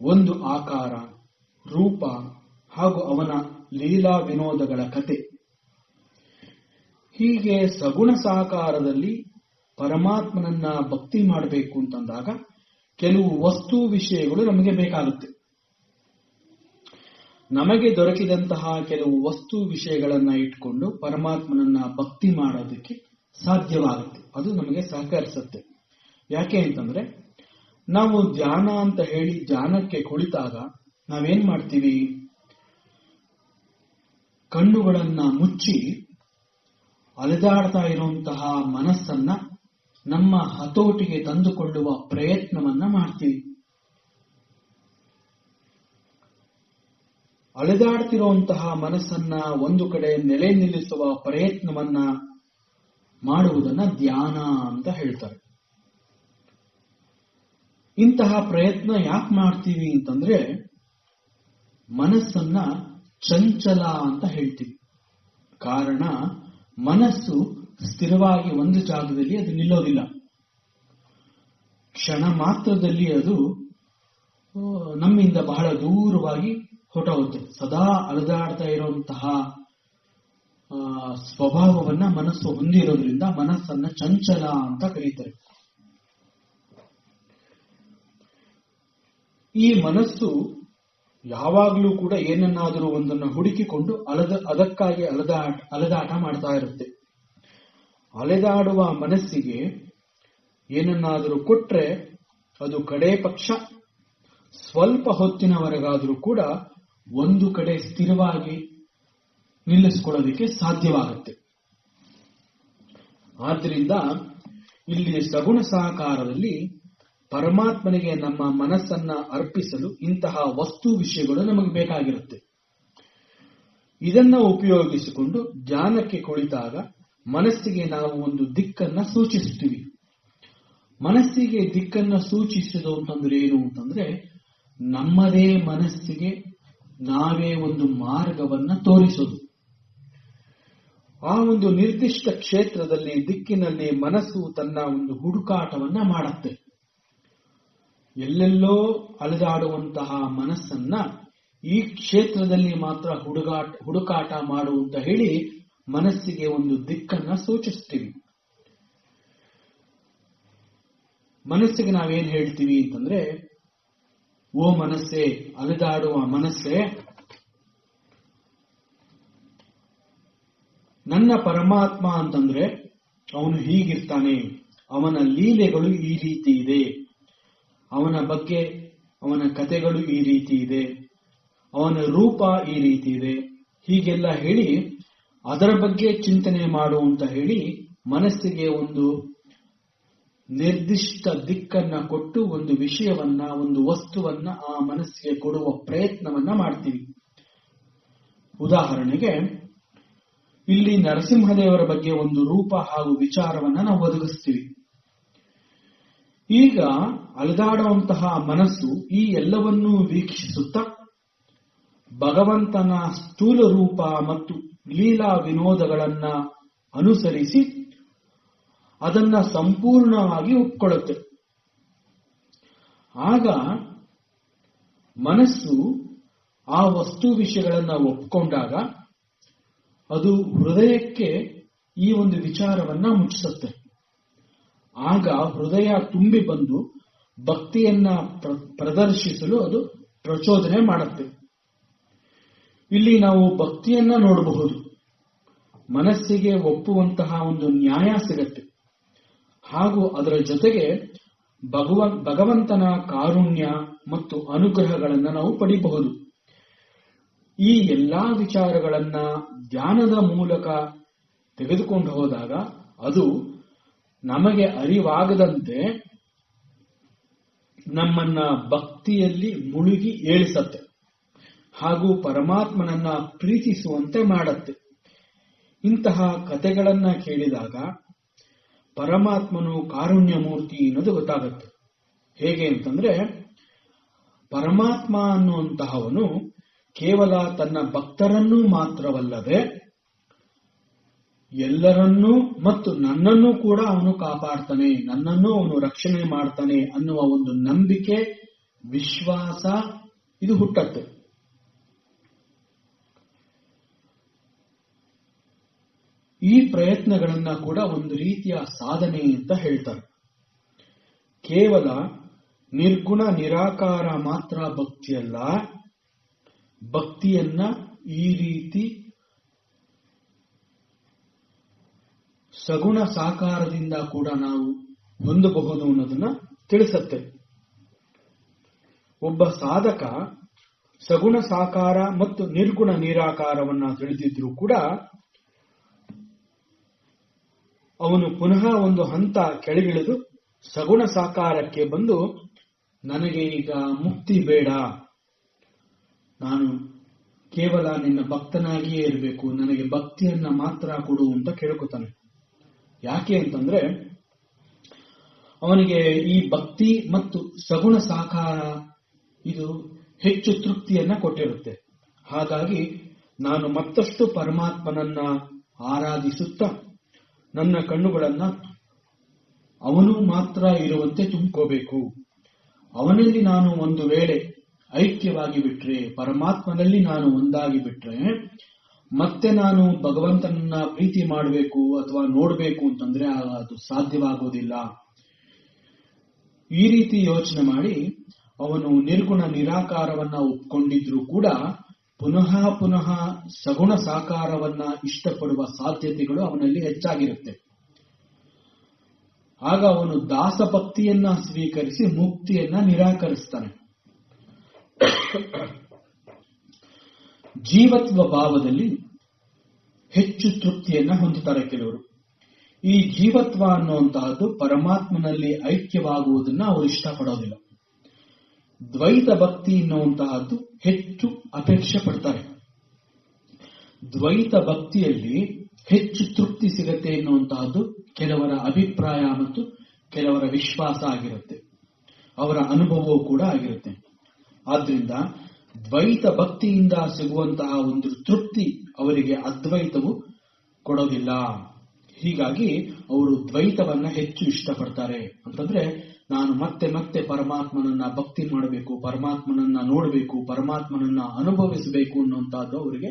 ಒಂದು ಆಕಾರ, ರೂಪ ಹಾಗೂ ಅವನ ಲೀಲಾ ವಿನೋದಗಳ ಕತೆ, ಹೀಗೆ ಸಗುಣ ಸಾಕಾರದಲ್ಲಿ ಪರಮಾತ್ಮನನ್ನ ಭಕ್ತಿ ಮಾಡಬೇಕು ಅಂತಂದಾಗ ಕೆಲವು ವಸ್ತು ವಿಷಯಗಳು ನಮಗೆ ಬೇಕಾಗುತ್ತೆ. ನಮಗೆ ದೊರಕಿದಂತಹ ಕೆಲವು ವಸ್ತು ವಿಷಯಗಳನ್ನ ಇಟ್ಕೊಂಡು ಪರಮಾತ್ಮನನ್ನ ಭಕ್ತಿ ಮಾಡೋದಕ್ಕೆ ಸಾಧ್ಯವಾಗುತ್ತೆ. ಅದು ನಮಗೆ ಸಹಕರಿಸುತ್ತೆ. ಯಾಕೆ ಅಂತಂದ್ರೆ ನಾವು ಧ್ಯಾನ ಅಂತ ಹೇಳಿ ಧ್ಯಾನಕ್ಕೆ ಕುಳಿತಾಗ ನಾವೇನ್ ಮಾಡ್ತೀವಿ? ಕಣ್ಣುಗಳನ್ನ ಮುಚ್ಚಿ ಅಲೆದಾಡ್ತಾ ಇರುವಂತಹ ಮನಸ್ಸನ್ನ ನಮ್ಮ ಹತೋಟಿಗೆ ತಂದುಕೊಳ್ಳುವ ಪ್ರಯತ್ನವನ್ನ ಮಾಡ್ತೀವಿ. ಅಲೆದಾಡ್ತಿರುವಂತಹ ಮನಸ್ಸನ್ನ ಒಂದು ಕಡೆ ನೆಲೆ ನಿಲ್ಲಿಸುವ ಪ್ರಯತ್ನವನ್ನ ಮಾಡುವುದನ್ನ ಧ್ಯಾನ ಅಂತ ಹೇಳ್ತಾರೆ. ಇಂತಹ ಪ್ರಯತ್ನ ಯಾಕೆ ಮಾಡ್ತೀವಿ ಅಂತಂದ್ರೆ ಮನಸ್ಸನ್ನ ಚಂಚಲ ಅಂತ ಹೇಳ್ತೀವಿ. ಕಾರಣ ಮನಸ್ಸು ಸ್ಥಿರವಾಗಿ ಒಂದು ಜಾಗದಲ್ಲಿ ಅದು ನಿಲ್ಲೋದಿಲ್ಲ. ಕ್ಷಣ ಮಾತ್ರದಲ್ಲಿ ಅದು ನಮ್ಮಿಂದ ಬಹಳ ದೂರವಾಗಿ ಹೊರಟೋಗುತ್ತೆ. ಸದಾ ಅಲೆದಾಡ್ತಾ ಇರುವಂತಹ ಸ್ವಭಾವವನ್ನ ಮನಸ್ಸು ಹೊಂದಿರೋದ್ರಿಂದ ಮನಸ್ಸನ್ನ ಚಂಚಲ ಅಂತ ಕರೀತಾರೆ. ಈ ಮನಸ್ಸು ಯಾವಾಗಲೂ ಕೂಡ ಏನನ್ನಾದರೂ ಒಂದನ್ನು ಹುಡುಕಿಕೊಂಡು ಅದಕ್ಕಾಗಿ ಅಲೆದಾಟ ಮಾಡ್ತಾ ಇರುತ್ತೆ. ಅಲೆದಾಡುವ ಮನಸ್ಸಿಗೆ ಏನನ್ನಾದರೂ ಕೊಟ್ರೆ ಅದು ಕಡೆ ಪಕ್ಷ ಸ್ವಲ್ಪ ಹೊತ್ತಿನವರೆಗಾದರೂ ಕೂಡ ಒಂದು ಕಡೆ ಸ್ಥಿರವಾಗಿ ನಿಲ್ಲಿಸಿಕೊಳ್ಳೋದಕ್ಕೆ ಸಾಧ್ಯವಾಗುತ್ತೆ. ಆದ್ದರಿಂದ ಇಲ್ಲಿ ಸಗುಣ ಸಹಕಾರದಲ್ಲಿ ಪರಮಾತ್ಮನಿಗೆ ನಮ್ಮ ಮನಸ್ಸನ್ನ ಅರ್ಪಿಸಲು ಇಂತಹ ವಸ್ತು ವಿಷಯಗಳು ನಮಗೆ ಬೇಕಾಗಿರುತ್ತೆ. ಇದನ್ನ ಉಪಯೋಗಿಸಿಕೊಂಡು ಧ್ಯಾನಕ್ಕೆ ಕುಳಿತಾಗ ಮನಸ್ಸಿಗೆ ನಾವು ಒಂದು ದಿಕ್ಕನ್ನ ಸೂಚಿಸುತ್ತೀವಿ. ಮನಸ್ಸಿಗೆ ದಿಕ್ಕನ್ನ ಸೂಚಿಸೋದು ಅಂತಂದ್ರೆ ಏನು ಅಂತಂದ್ರೆ ನಮ್ಮದೇ ಮನಸ್ಸಿಗೆ ನಾವೇ ಒಂದು ಮಾರ್ಗವನ್ನ ತೋರಿಸೋದು. ಆ ಒಂದು ನಿರ್ದಿಷ್ಟ ಕ್ಷೇತ್ರದಲ್ಲಿ ದಿಕ್ಕಿನಲ್ಲಿ ಮನಸ್ಸು ತನ್ನ ಒಂದು ಹುಡುಕಾಟವನ್ನ ಮಾಡುತ್ತೆ. ಎಲ್ಲೆಲ್ಲೋ ಅಲೆದಾಡುವಂತಹ ಮನಸ್ಸನ್ನ ಈ ಕ್ಷೇತ್ರದಲ್ಲಿ ಮಾತ್ರ ಹುಡುಕಾಟ ಮಾಡು ಅಂತ ಹೇಳಿ ಮನಸ್ಸಿಗೆ ಒಂದು ದಿಕ್ಕನ್ನ ಸೂಚಿಸ್ತೀವಿ. ಮನಸ್ಸಿಗೆ ನಾವೇನ್ ಹೇಳ್ತೀವಿ ಅಂತಂದ್ರೆ, ಓ ಮನಸ್ಸೇ, ಅಲೆದಾಡುವ ಮನಸ್ಸೇ, ನನ್ನ ಪರಮಾತ್ಮ ಅಂತಂದ್ರೆ ಅವನು ಹೀಗಿರ್ತಾನೆ, ಅವನ ಲೀಲೆಗಳು ಈ ರೀತಿ ಇದೆ, ಅವನ ಬಗ್ಗೆ ಅವನ ಕಥೆಗಳು ಈ ರೀತಿ ಇದೆ, ಅವನ ರೂಪ ಈ ರೀತಿ ಇದೆ, ಹೀಗೆಲ್ಲ ಹೇಳಿ ಅದರ ಬಗ್ಗೆ ಚಿಂತನೆ ಮಾಡು ಅಂತ ಹೇಳಿ ಮನಸ್ಸಿಗೆ ಒಂದು ನಿರ್ದಿಷ್ಟ ದಿಕ್ಕನ್ನ ಕೊಟ್ಟು ಒಂದು ವಿಷಯವನ್ನ, ಒಂದು ವಸ್ತುವನ್ನ ಆ ಮನಸ್ಸಿಗೆ ಕೊಡುವ ಪ್ರಯತ್ನವನ್ನ ಮಾಡ್ತೀವಿ. ಉದಾಹರಣೆಗೆ ಇಲ್ಲಿ ನರಸಿಂಹದೇವರ ಬಗ್ಗೆ ಒಂದು ರೂಪ ಹಾಗೂ ವಿಚಾರವನ್ನ ನಾವು ಒದಗಿಸ್ತೀವಿ. ಈಗ ಅಲೆದಾಡುವಂತಹ ಮನಸ್ಸು ಈ ಎಲ್ಲವನ್ನೂ ವೀಕ್ಷಿಸುತ್ತಾ ಭಗವಂತನ ಸ್ಥೂಲ ರೂಪ ಮತ್ತು ಲೀಲಾ ವಿನೋದಗಳನ್ನ ಅನುಸರಿಸಿ ಅದನ್ನ ಸಂಪೂರ್ಣವಾಗಿ ಒಪ್ಕೊಳ್ಳುತ್ತೆ. ಆಗ ಮನಸ್ಸು ಆ ವಸ್ತು ವಿಷಯಗಳನ್ನ ಒಪ್ಕೊಂಡಾಗ ಅದು ಹೃದಯಕ್ಕೆ ಈ ಒಂದು ವಿಚಾರವನ್ನ ಮುಟ್ಟಿಸುತ್ತೆ. ಆಗ ಹೃದಯ ತುಂಬಿ ಬಂದು ಭಕ್ತಿಯನ್ನ ಪ್ರದರ್ಶಿಸಲು ಅದು ಪ್ರಚೋದನೆ ಮಾಡುತ್ತೆ. ಇಲ್ಲಿ ನಾವು ಭಕ್ತಿಯನ್ನ ನೋಡಬಹುದು. ಮನಸ್ಸಿಗೆ ಒಪ್ಪುವಂತಹ ಒಂದು ನ್ಯಾಯ ಸಿಗತ್ತೆ. ಹಾಗೂ ಅದರ ಜೊತೆಗೆ ಭಗವಂತನ ಕಾರುಣ್ಯ ಮತ್ತು ಅನುಗ್ರಹಗಳನ್ನು ನಾವು ಪಡೆಯಬಹುದು. ಈ ಎಲ್ಲಾ ವಿಚಾರಗಳನ್ನ ಧ್ಯಾನದ ಮೂಲಕ ತೆಗೆದುಕೊಂಡು ಹೋದಾಗ ಅದು ನಮಗೆ ಅರಿವಾಗದಂತೆ ನಮ್ಮನ್ನ ಭಕ್ತಿಯಲ್ಲಿ ಮುಳುಗಿ ಏಳಿಸತ್ತೆ ಹಾಗೂ ಪರಮಾತ್ಮನನ್ನ ಪ್ರೀತಿಸುವಂತೆ ಮಾಡತ್ತೆ. ಇಂತಹ ಕಥೆಗಳನ್ನ ಕೇಳಿದಾಗ ಪರಮಾತ್ಮನು ಕಾರುಣ್ಯ ಮೂರ್ತಿ ಅನ್ನೋದು ಗೊತ್ತಾಗುತ್ತೆ. ಹೇಗೆ ಅಂತಂದ್ರೆ, ಪರಮಾತ್ಮ ಅನ್ನುವಂತಹವನು ಕೇವಲ ತನ್ನ ಭಕ್ತರನ್ನೂ ಮಾತ್ರವಲ್ಲದೆ ಎಲ್ಲರನ್ನೂ ಮತ್ತು ನನ್ನನ್ನು ಕೂಡ ಅವನು ಕಾಪಾಡ್ತಾನೆ, ನನ್ನನ್ನು ಅವನು ರಕ್ಷಣೆ ಮಾಡ್ತಾನೆ ಅನ್ನುವ ಒಂದು ನಂಬಿಕೆ, ವಿಶ್ವಾಸ ಇದು ಹುಟ್ಟತ್ತೆ. ಈ ಪ್ರಯತ್ನಗಳನ್ನ ಕೂಡ ಒಂದು ರೀತಿಯ ಸಾಧನೆ ಅಂತ ಹೇಳ್ತಾರೆ. ಕೇವಲ ನಿರ್ಗುಣ ನಿರಾಕಾರ ಮಾತ್ರ ಭಕ್ತಿಯಲ್ಲ, ಭಕ್ತಿಯನ್ನ ಈ ರೀತಿ ಸಗುಣ ಸಾಕಾರದಿಂದ ಕೂಡ ನಾವು ಹೊಂದಬಹುದು ಅನ್ನೋದನ್ನ ತಿಳಿಸುತ್ತೆ. ಒಬ್ಬ ಸಾಧಕ ಸಗುಣ ಸಾಕಾರ ಮತ್ತು ನಿರ್ಗುಣ ನಿರಾಕಾರವನ್ನ ತಿಳಿದಿದ್ರೂ ಕೂಡ ಅವನು ಪುನಃ ಒಂದು ಹಂತ ಕೆಳಗಿಳಿದು ಸಗುಣ ಸಾಕಾರಕ್ಕೆ ಬಂದು, ನನಗೆ ಈಗ ಮುಕ್ತಿ ಬೇಡ, ನಾನು ಕೇವಲ ನಿನ್ನ ಭಕ್ತನಾಗಿಯೇ ಇರಬೇಕು, ನನಗೆ ಭಕ್ತಿಯನ್ನ ಮಾತ್ರ ಕೊಡು ಅಂತ ಕೇಳ್ಕೊತಾನೆ. ಯಾಕೆ ಅಂತಂದ್ರೆ ಅವನಿಗೆ ಈ ಭಕ್ತಿ ಮತ್ತು ಸಗುಣ ಸಾಕಾರ ಇದು ಹೆಚ್ಚು ತೃಪ್ತಿಯನ್ನ ಕೊಟ್ಟಿರುತ್ತೆ. ಹಾಗಾಗಿ ನಾನು ಮತ್ತಷ್ಟು ಪರಮಾತ್ಮನನ್ನ ಆರಾಧಿಸುತ್ತಾ ನನ್ನ ಕಣ್ಣುಗಳನ್ನ ಅವನು ಮಾತ್ರ ಇರುವಂತೆ ತುಂಬಿಕೋಬೇಕು. ಅವನಲ್ಲಿ ನಾನು ಒಂದು ವೇಳೆ ಐಕ್ಯವಾಗಿ ಬಿಟ್ರೆ, ಪರಮಾತ್ಮನಲ್ಲಿ ನಾನು ಒಂದಾಗಿ ಬಿಟ್ರೆ, ಮತ್ತೆ ನಾನು ಭಗವಂತನನ್ನ ಪ್ರೀತಿ ಮಾಡಬೇಕು ಅಥವಾ ನೋಡಬೇಕು ಅಂತಂದ್ರೆ ಅದು ಸಾಧ್ಯವಾಗುವುದಿಲ್ಲ. ಈ ರೀತಿ ಯೋಚನೆ ಮಾಡಿ ಅವನು ನಿರ್ಗುಣ ನಿರಾಕಾರವನ್ನ ಒಪ್ಕೊಂಡಿದ್ರೂ ಕೂಡ ಪುನಃ ಪುನಃ ಸಗುಣ ಸಾಕಾರವನ್ನ ಇಷ್ಟಪಡುವ ಸಾಧ್ಯತೆಗಳು ಅವನಲ್ಲಿ ಹೆಚ್ಚಾಗಿರುತ್ತೆ. ಆಗ ಅವನು ದಾಸಭಕ್ತಿಯನ್ನ ಸ್ವೀಕರಿಸಿ ಮುಕ್ತಿಯನ್ನ ನಿರಾಕರಿಸ್ತಾನೆ. ಜೀವತ್ವ ಭಾವದಲ್ಲಿ ಹೆಚ್ಚು ತೃಪ್ತಿಯನ್ನ ಹೊಂದುತ್ತಾರೆ ಕೆಲವರು. ಈ ಜೀವತ್ವ ಅನ್ನುವಂತಹದ್ದು ಪರಮಾತ್ಮನಲ್ಲಿ ಐಕ್ಯವಾಗುವುದನ್ನ ಅವರು ಇಷ್ಟಪಡೋದಿಲ್ಲ. ದ್ವೈತ ಭಕ್ತಿ ಎನ್ನುವಂತಹದ್ದು ಹೆಚ್ಚು ಅಪೇಕ್ಷೆ ಪಡ್ತಾರೆ. ದ್ವೈತ ಭಕ್ತಿಯಲ್ಲಿ ಹೆಚ್ಚು ತೃಪ್ತಿ ಸಿಗತ್ತೆ ಎನ್ನುವಂತಹದ್ದು ಕೆಲವರ ಅಭಿಪ್ರಾಯ ಮತ್ತು ಕೆಲವರ ವಿಶ್ವಾಸ ಆಗಿರುತ್ತೆ, ಅವರ ಅನುಭವವೂ ಕೂಡ ಆಗಿರುತ್ತೆ. ಆದ್ರಿಂದ ದ್ವೈತ ಭಕ್ತಿಯಿಂದ ಸಿಗುವಂತಹ ಒಂದು ತೃಪ್ತಿ ಅವರಿಗೆ ಅದ್ವೈತವು ಕೊಡೋದಿಲ್ಲ. ಹೀಗಾಗಿ ಅವರು ದ್ವೈತವನ್ನ ಹೆಚ್ಚು ಇಷ್ಟಪಡ್ತಾರೆ. ಅಂತಂದ್ರೆ ನಾನು ಮತ್ತೆ ಮತ್ತೆ ಪರಮಾತ್ಮನನ್ನ ಭಕ್ತಿ ಮಾಡಬೇಕು, ಪರಮಾತ್ಮನನ್ನ ನೋಡಬೇಕು, ಪರಮಾತ್ಮನನ್ನ ಅನುಭವಿಸಬೇಕು ಅನ್ನುವಂತಹದ್ದು ಅವರಿಗೆ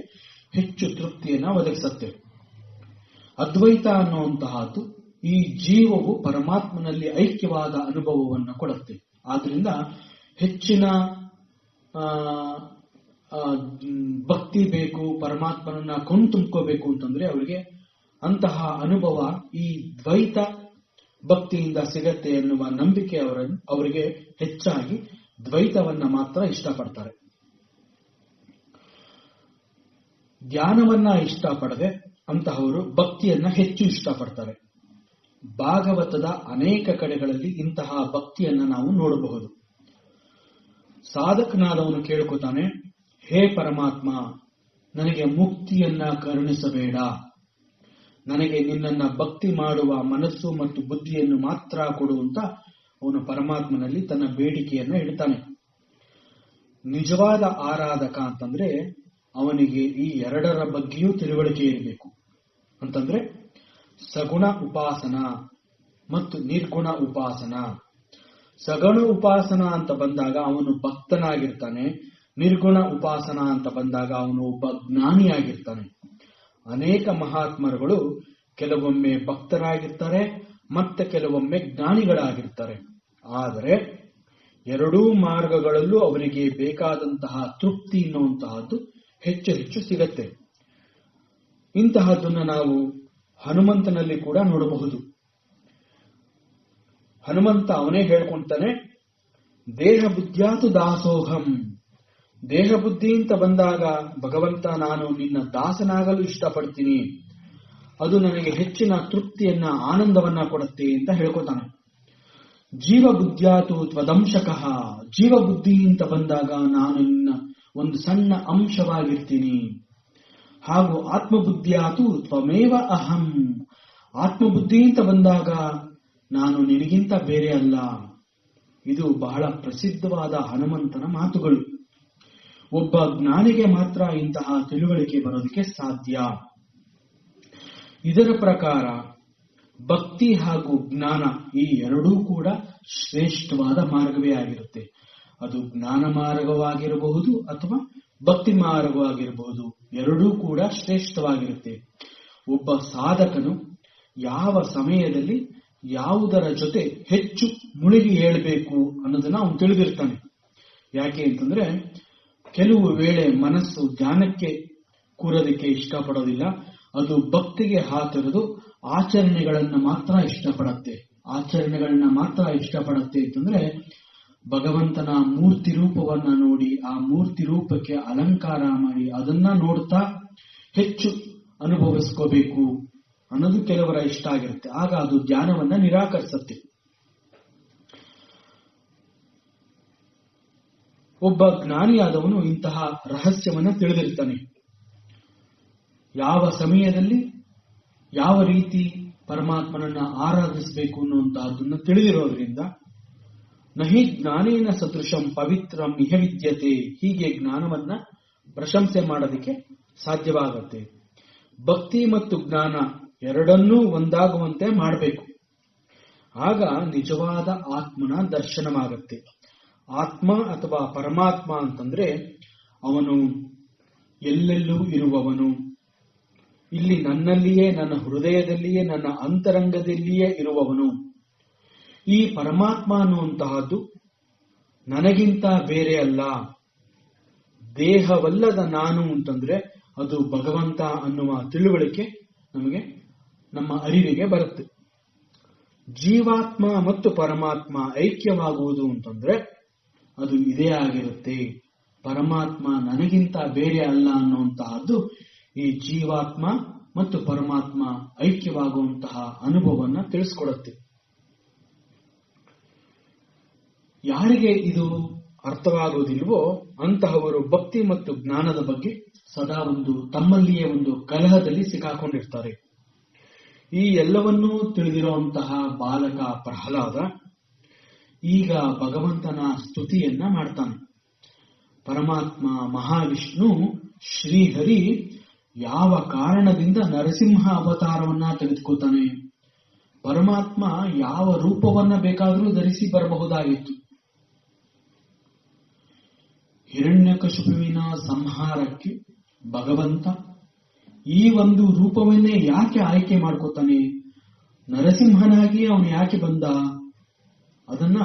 ಹೆಚ್ಚು ತೃಪ್ತಿಯನ್ನ ಒದಗಿಸುತ್ತೆ. ಅದ್ವೈತ ಅನ್ನುವಂತಹದ್ದು ಈ ಜೀವವು ಪರಮಾತ್ಮನಲ್ಲಿ ಐಕ್ಯವಾದ ಅನುಭವವನ್ನು ಕೊಡುತ್ತೆ. ಆದ್ರಿಂದ ಹೆಚ್ಚಿನ ಭಕ್ತಿ ಬೇಕು, ಪರಮಾತ್ಮನನ್ನ ತುಂಬ್ಕೋಬೇಕು ಅಂತಂದ್ರೆ ಅವರಿಗೆ ಅಂತಹ ಅನುಭವ ಈ ದ್ವೈತ ಭಕ್ತಿಯಿಂದ ಸಿಗತ್ತೆ ಎನ್ನುವ ನಂಬಿಕೆ ಅವರಿಗೆ ಹೆಚ್ಚಾಗಿ ದ್ವೈತವನ್ನ ಮಾತ್ರ ಇಷ್ಟಪಡ್ತಾರೆ. ಧ್ಯಾನವನ್ನ ಇಷ್ಟಪಡದೆ ಅಂತಹವರು ಭಕ್ತಿಯನ್ನ ಹೆಚ್ಚು ಇಷ್ಟಪಡ್ತಾರೆ. ಭಾಗವತದ ಅನೇಕ ಕಡೆಗಳಲ್ಲಿ ಇಂತಹ ಭಕ್ತಿಯನ್ನ ನಾವು ನೋಡಬಹುದು. ಸಾಧಕನಾದವನು ಕೇಳ್ಕೊತಾನೆ, ಹೇ ಪರಮಾತ್ಮ, ನನಗೆ ಮುಕ್ತಿಯನ್ನ ಕರುಣಿಸಬೇಡ, ನನಗೆ ನಿನ್ನನ್ನ ಭಕ್ತಿ ಮಾಡುವ ಮನಸ್ಸು ಮತ್ತು ಬುದ್ಧಿಯನ್ನು ಮಾತ್ರ ಕೊಡು ಅಂತ ಅವನು ಪರಮಾತ್ಮನಲ್ಲಿ ತನ್ನ ಬೇಡಿಕೆಯನ್ನ ಇಡ್ತಾನೆ. ನಿಜವಾದ ಆರಾಧಕ ಅಂತಂದ್ರೆ ಅವನಿಗೆ ಈ ಎರಡರ ಬಗ್ಗೆಯೂ ತಿಳುವಳಿಕೆ ಇರಬೇಕು. ಅಂತಂದ್ರೆ ಸಗುಣ ಉಪಾಸನ ಮತ್ತು ನಿರ್ಗುಣ ಉಪಾಸನ. ಸಗುಣ ಉಪಾಸನ ಅಂತ ಬಂದಾಗ ಅವನು ಭಕ್ತನಾಗಿರ್ತಾನೆ, ನಿರ್ಗುಣ ಉಪಾಸನ ಅಂತ ಬಂದಾಗ ಅವನು ಒಬ್ಬ ಜ್ಞಾನಿಯಾಗಿರ್ತಾನೆ. ಅನೇಕ ಮಹಾತ್ಮರುಗಳು ಕೆಲವೊಮ್ಮೆ ಭಕ್ತರಾಗಿರ್ತಾರೆ, ಮತ್ತೆ ಕೆಲವೊಮ್ಮೆ ಜ್ಞಾನಿಗಳಾಗಿರ್ತಾರೆ. ಆದರೆ ಎರಡೂ ಮಾರ್ಗಗಳಲ್ಲೂ ಅವರಿಗೆ ಬೇಕಾದಂತಹ ತೃಪ್ತಿ ಎನ್ನುವಂತಹದ್ದು ಹೆಚ್ಚು ಹೆಚ್ಚು ಸಿಗತ್ತೆ. ಇಂತಹದ್ದನ್ನು ನಾವು ಹನುಮಂತನಲ್ಲಿ ಕೂಡ ನೋಡಬಹುದು. ಹನುಮಂತ ಅವನೇ ಹೇಳ್ಕೊಂತಾನೆ, ದೇಹ ಬುದ್ಧಿಯಾತು ದಾಸೋಹಂ. ದೇಹ ಬುದ್ಧಿ ಅಂತ ಬಂದಾಗ ಭಗವಂತ ನಾನು ನಿನ್ನ ದಾಸನಾಗಲು ಇಷ್ಟಪಡ್ತೀನಿ, ಅದು ನನಗೆ ಹೆಚ್ಚಿನ ತೃಪ್ತಿಯನ್ನ ಆನಂದವನ್ನ ಕೊಡುತ್ತೆ ಅಂತ ಹೇಳ್ಕೊತಾನೆ. ಜೀವ ಬುದ್ಧಿಯಾತು ತ್ವದಂಶಕಃ. ಜೀವ ಬುದ್ಧಿ ಅಂತ ಬಂದಾಗ ನಾನು ನಿನ್ನ ಒಂದು ಸಣ್ಣ ಅಂಶವಾಗಿರ್ತೀನಿ. ಹಾಗೂ ಆತ್ಮಬುದ್ಧಿಯಾತು ತ್ವಮೇವ ಅಹಂ. ಆತ್ಮಬುದ್ಧಿ ಅಂತ ಬಂದಾಗ ನಾನು ನಿನಗಿಂತ ಬೇರೆ ಅಲ್ಲ. ಇದು ಬಹಳ ಪ್ರಸಿದ್ಧವಾದ ಹನುಮಂತನ ಮಾತುಗಳು. ಒಬ್ಬ ಜ್ಞಾನಿಗೆ ಮಾತ್ರ ಇಂತಹ ತಿಳುವಳಿಕೆ ಬರೋದಕ್ಕೆ ಸಾಧ್ಯ. ಇದರ ಪ್ರಕಾರ ಭಕ್ತಿ ಹಾಗೂ ಜ್ಞಾನ ಈ ಎರಡೂ ಕೂಡ ಶ್ರೇಷ್ಠವಾದ ಮಾರ್ಗವೇ ಆಗಿರುತ್ತೆ. ಅದು ಜ್ಞಾನ ಮಾರ್ಗವಾಗಿರಬಹುದು ಅಥವಾ ಭಕ್ತಿ ಮಾರ್ಗವಾಗಿರಬಹುದು, ಎರಡೂ ಕೂಡ ಶ್ರೇಷ್ಠವಾಗಿರುತ್ತೆ. ಒಬ್ಬ ಸಾಧಕನು ಯಾವ ಸಮಯದಲ್ಲಿ ಯಾವುದರ ಜೊತೆ ಹೆಚ್ಚು ಮುಳುಗಿ ಹೇಳಬೇಕು ಅನ್ನೋದನ್ನ ಅವನು ತಿಳಿದಿರ್ತಾನೆ. ಯಾಕೆ ಅಂತಂದ್ರೆ ಕೆಲವು ವೇಳೆ ಮನಸ್ಸು ಧ್ಯಾನಕ್ಕೆ ಕೂರೋದಕ್ಕೆ ಇಷ್ಟಪಡೋದಿಲ್ಲ, ಅದು ಭಕ್ತಿಗೆ ಹಾತಿರೋದು ಆಚರಣೆಗಳನ್ನ ಮಾತ್ರ ಇಷ್ಟಪಡತ್ತೆ. ಆಚರಣೆಗಳನ್ನ ಮಾತ್ರ ಇಷ್ಟಪಡತ್ತೆ ಅಂತಂದ್ರೆ ಭಗವಂತನ ಮೂರ್ತಿ ರೂಪವನ್ನ ನೋಡಿ, ಆ ಮೂರ್ತಿ ರೂಪಕ್ಕೆ ಅಲಂಕಾರ ಮಾಡಿ ಅದನ್ನ ನೋಡ್ತಾ ಹೆಚ್ಚು ಅನುಭವಿಸ್ಕೋಬೇಕು ಅನ್ನೋದು ಕೆಲವರ ಇಷ್ಟ ಆಗಿರುತ್ತೆ. ಆಗ ಅದು ಧ್ಯಾನವನ್ನ ನಿರಾಕರಿಸುತ್ತೆ. ಒಬ್ಬ ಜ್ಞಾನಿಯಾದವನು ಇಂತಹ ರಹಸ್ಯವನ್ನ ತಿಳಿದಿರ್ತಾನೆ. ಯಾವ ಸಮಯದಲ್ಲಿ ಯಾವ ರೀತಿ ಪರಮಾತ್ಮನನ್ನ ಆರಾಧಿಸಬೇಕು ಅನ್ನುವಂತಹದ್ದನ್ನು ತಿಳಿದಿರೋದ್ರಿಂದ ನಹಿ ಜ್ಞಾನೇನ ಸದೃಶಂ ಪವಿತ್ರಂ ಇಹ ವಿದ್ಯತೆ. ಹೀಗೆ ಜ್ಞಾನವನ್ನ ಪ್ರಶಂಸೆ ಮಾಡೋದಕ್ಕೆ ಸಾಧ್ಯವಾಗುತ್ತೆ. ಭಕ್ತಿ ಮತ್ತು ಜ್ಞಾನ ಎರಡನ್ನೂ ಒಂದಾಗುವಂತೆ ಮಾಡಬೇಕು. ಆಗ ನಿಜವಾದ ಆತ್ಮನ ದರ್ಶನವಾಗುತ್ತೆ. ಆತ್ಮ ಅಥವಾ ಪರಮಾತ್ಮ ಅಂತಂದ್ರೆ ಅವನು ಎಲ್ಲೆಲ್ಲೂ ಇರುವವನು, ಇಲ್ಲಿ ನನ್ನಲ್ಲಿಯೇ, ನನ್ನ ಹೃದಯದಲ್ಲಿಯೇ, ನನ್ನ ಅಂತರಂಗದಲ್ಲಿಯೇ ಇರುವವನು. ಈ ಪರಮಾತ್ಮ ಅನ್ನುವಂತಹದ್ದು ನನಗಿಂತ ಬೇರೆ ಅಲ್ಲ. ದೇಹವಲ್ಲದ ನಾನು ಅಂತಂದ್ರೆ ಅದು ಭಗವಂತ ಅನ್ನುವ ತಿಳುವಳಿಕೆ ನಮಗೆ ನಮ್ಮ ಅರಿವಿಗೆ ಬರುತ್ತೆ. ಜೀವಾತ್ಮ ಮತ್ತು ಪರಮಾತ್ಮ ಐಕ್ಯವಾಗುವುದು ಅಂತಂದ್ರೆ ಅದು ಇದೇ ಆಗಿರುತ್ತೆ. ಪರಮಾತ್ಮ ನನಗಿಂತ ಬೇರೆ ಅಲ್ಲ ಅನ್ನುವಂತಹದ್ದು ಈ ಜೀವಾತ್ಮ ಮತ್ತು ಪರಮಾತ್ಮ ಐಕ್ಯವಾಗುವಂತಹ ಅನುಭವವನ್ನ ತಿಳಿಸ್ಕೊಡುತ್ತೆ. ಯಾರಿಗೆ ಇದು ಅರ್ಥವಾಗುವುದಿಲ್ವೋ ಅಂತಹವರು ಭಕ್ತಿ ಮತ್ತು ಜ್ಞಾನದ ಬಗ್ಗೆ ಸದಾ ತಮ್ಮಲ್ಲಿಯೇ ಒಂದು ಕಲಹದಲ್ಲಿ ಸಿಕ್ಕಾಕೊಂಡಿರ್ತಾರೆ. ಈ ಎಲ್ಲವನ್ನೂ ತಿಳಿದಿರುವಂತಹ ಬಾಲಕ ಪ್ರಹ್ಲಾದ ಈಗ ಭಗವಂತನ ಸ್ತುತಿಯನ್ನ ಮಾಡ್ತಾನೆ. ಪರಮಾತ್ಮ ಮಹಾವಿಷ್ಣು ಶ್ರೀಹರಿ ಯಾವ ಕಾರಣದಿಂದ ನರಸಿಂಹ ಅವತಾರವನ್ನ ತೆಗೆದುಕೋತಾನೆ? ಪರಮಾತ್ಮ ಯಾವ ರೂಪವನ್ನ ಬೇಕಾದರೂ ಧರಿಸಿ ಬರಬಹುದಾಗಿತ್ತು. ಹಿರಣ್ಯಕಶಿಪುವಿನ ಸಂಹಾರಕ್ಕೆ ಭಗವಂತ ಈ ಒಂದು ರೂಪವನ್ನೇ ಯಾಕೆ ಆಯ್ಕೆ ಮಾಡ್ಕೋತಾನೆ? ನರಸಿಂಹನಾಗಿ ಅವನು ಯಾಕೆ ಬಂದ? ಅದನ್ನ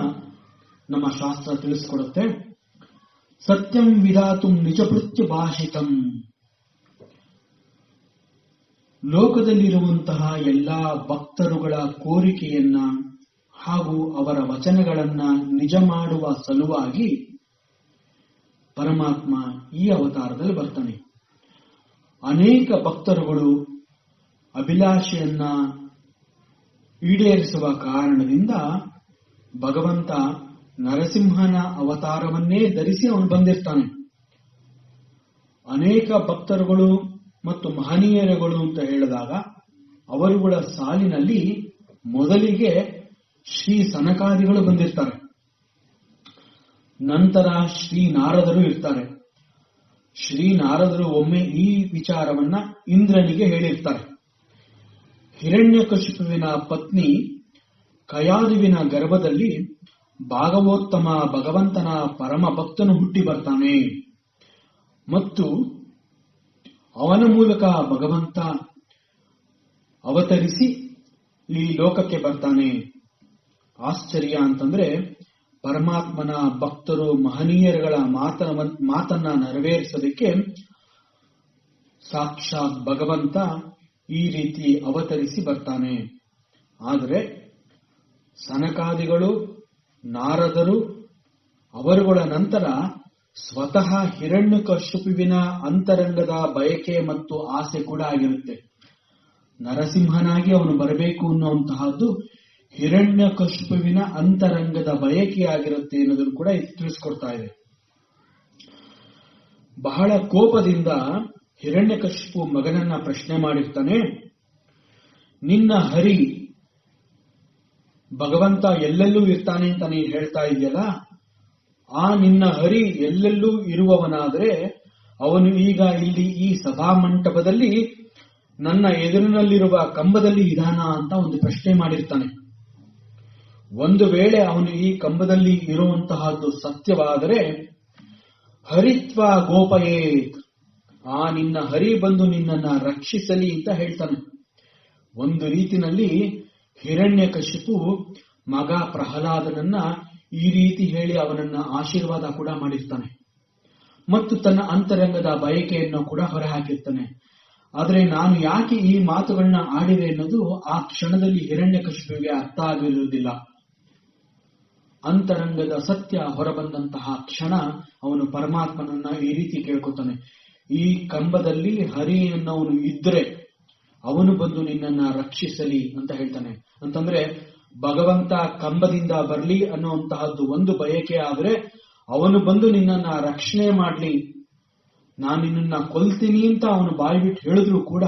ನಮ್ಮ ಶಾಸ್ತ್ರ ತಿಳಿಸ್ಕೊಡುತ್ತೆ. ಸತ್ಯಂ ವಿಧಾತು ನಿಜಭೃತ್ಯ ಭಾಷಿತಂ. ಲೋಕದಲ್ಲಿರುವಂತಹ ಎಲ್ಲಾ ಭಕ್ತರುಗಳ ಕೋರಿಕೆಯನ್ನ ಹಾಗೂ ಅವರ ವಚನಗಳನ್ನ ನಿಜ ಮಾಡುವ ಸಲುವಾಗಿ ಪರಮಾತ್ಮ ಈ ಅವತಾರದಲ್ಲಿ ಬರ್ತಾನೆ. ಅನೇಕ ಭಕ್ತರುಗಳು ಅಭಿಲಾಷೆಯನ್ನ ಈಡೇರಿಸುವ ಕಾರಣದಿಂದ ಭಗವಂತ ನರಸಿಂಹನ ಅವತಾರವನ್ನೇ ಧರಿಸಿ ಅವನು ಬಂದಿರ್ತಾನೆ. ಅನೇಕ ಭಕ್ತರುಗಳು ಮತ್ತು ಮಹನೀಯರುಗಳು ಅಂತ ಹೇಳಿದಾಗ ಅವರುಗಳ ಸಾಲಿನಲ್ಲಿ ಮೊದಲಿಗೆ ಶ್ರೀ ಸನಕಾದಿಗಳು ಬಂದಿರ್ತಾರೆ. ನಂತರ ಶ್ರೀ ನಾರದರು ಇರ್ತಾರೆ. ಶ್ರೀ ನಾರದರು ಒಮ್ಮೆ ಈ ವಿಚಾರವನ್ನ ಇಂದ್ರನಿಗೆ ಹೇಳಿರ್ತಾರೆ. ಹಿರಣ್ಯಕಶಿಪುವಿನ ಪತ್ನಿ ಕಯಾದುವಿನ ಗರ್ಭದಲ್ಲಿ ಭಾಗವೋತ್ತಮ ಭಗವಂತನ ಪರಮ ಭಕ್ತನು ಹುಟ್ಟಿ ಬರ್ತಾನೆ ಮತ್ತು ಅವನ ಮೂಲಕ ಭಗವಂತ ಅವತರಿಸಿ ಈ ಲೋಕಕ್ಕೆ ಬರ್ತಾನೆ. ಆಶ್ಚರ್ಯ ಅಂತಂದ್ರೆ ಪರಮಾತ್ಮನ ಭಕ್ತರು ಮಹನೀಯರುಗಳ ಮಾತನ್ನ ನೆರವೇರಿಸೋದಕ್ಕೆ ಸಾಕ್ಷಾತ್ ಭಗವಂತ ಈ ರೀತಿ ಅವತರಿಸಿ ಬರ್ತಾನೆ. ಆದರೆ ಸನಕಾದಿಗಳು, ನಾರದರು, ಅವರುಗಳ ನಂತರ ಸ್ವತಃ ಹಿರಣ್ಯಕಶಿಪುವಿನ ಅಂತರಂಗದ ಬಯಕೆ ಮತ್ತು ಆಸೆ ಕೂಡ ಆಗಿರುತ್ತೆ. ನರಸಿಂಹನಾಗಿ ಅವನು ಬರಬೇಕು ಅನ್ನುವಂತಹದ್ದು ಹಿರಣ್ಯಕಶಿಪುವಿನ ಅಂತರಂಗದ ಬಯಕೆಯಾಗಿರುತ್ತೆ ಅನ್ನೋದನ್ನು ಕೂಡ ತಿಳಿಸ್ಕೊಡ್ತಾ ಇದೆ. ಬಹಳ ಕೋಪದಿಂದ ಹಿರಣ್ಯಕಶಿಪು ಮಗನನ್ನ ಪ್ರಶ್ನೆ ಮಾಡಿರ್ತಾನೆ, ನಿನ್ನ ಹರಿ ಭಗವಂತ ಎಲ್ಲೆಲ್ಲೂ ಇರ್ತಾನೆ ಅಂತ ನೀನು ಹೇಳ್ತಾ ಇದೆಯಲ್ಲ, ಆ ನಿನ್ನ ಹರಿ ಎಲ್ಲೆಲ್ಲೂ ಇರುವವನಾದ್ರೆ ಅವನು ಈಗ ಇಲ್ಲಿ ಈ ಸಭಾಮಂಟಪದಲ್ಲಿ ನನ್ನ ಎದುರಿನಲ್ಲಿರುವ ಕಂಬದಲ್ಲಿ ಇದಾನ ಅಂತ ಒಂದು ಪ್ರಶ್ನೆ ಮಾಡಿರ್ತಾನೆ. ಒಂದು ವೇಳೆ ಅವನು ಈ ಕಂಬದಲ್ಲಿ ಇರುವಂತಹದ್ದು ಸತ್ಯವಾದರೆ ಹರಿತ್ವ ಗೋಪಯೇತ್, ಆ ನಿನ್ನ ಹರಿ ಬಂದು ನಿನ್ನನ್ನ ರಕ್ಷಿಸಲಿ ಅಂತ ಹೇಳ್ತಾನೆ. ಒಂದು ರೀತಿನಲ್ಲಿ ಹಿರಣ್ಯಕಶಿಪು ಮಗ ಪ್ರಹ್ಲಾದನನ್ನ ಈ ರೀತಿ ಹೇಳಿ ಅವನನ್ನ ಆಶೀರ್ವಾದ ಕೂಡ ಮಾಡಿರ್ತಾನೆ ಮತ್ತು ತನ್ನ ಅಂತರಂಗದ ಬಯಕೆಯನ್ನು ಕೂಡ ಹೊರಹಾಕಿರ್ತಾನೆ. ಆದರೆ ನಾನು ಯಾಕೆ ಈ ಮಾತುಗಳನ್ನ ಆಡಿದೆ ಅನ್ನೋದು ಆ ಕ್ಷಣದಲ್ಲಿ ಹಿರಣ್ಯಕಶಿಪುವಿಗೆ ಅರ್ಥ ಆಗಿರುವುದಿಲ್ಲ. ಅಂತರಂಗದ ಸತ್ಯ ಹೊರಬಂದಂತಹ ಕ್ಷಣ ಅವನು ಪರಮಾತ್ಮನನ್ನ ಈ ರೀತಿ ಕೇಳ್ಕೊತಾನೆ, ಈ ಕಂಬದಲ್ಲಿ ಹರಿ ಅನ್ನೋನು ಇದ್ರೆ ಅವನು ಬಂದು ನಿನ್ನನ್ನ ರಕ್ಷಿಸಲಿ ಅಂತ ಹೇಳ್ತಾನೆ. ಅಂತಂದ್ರೆ ಭಗವಂತ ಕಂಬದಿಂದ ಬರ್ಲಿ ಅನ್ನುವಂತಹದ್ದು ಒಂದು ಬಯಕೆ ಆದ್ರೆ ಅವನು ಬಂದು ನಿನ್ನನ್ನ ರಕ್ಷಣೆ ಮಾಡ್ಲಿ, ನಾನು ನಿನ್ನನ್ನ ಕೊಲ್ತೀನಿ ಅಂತ ಅವನು ಬಾಯಿ ಬಿಟ್ಟು ಹೇಳಿದ್ರು ಕೂಡ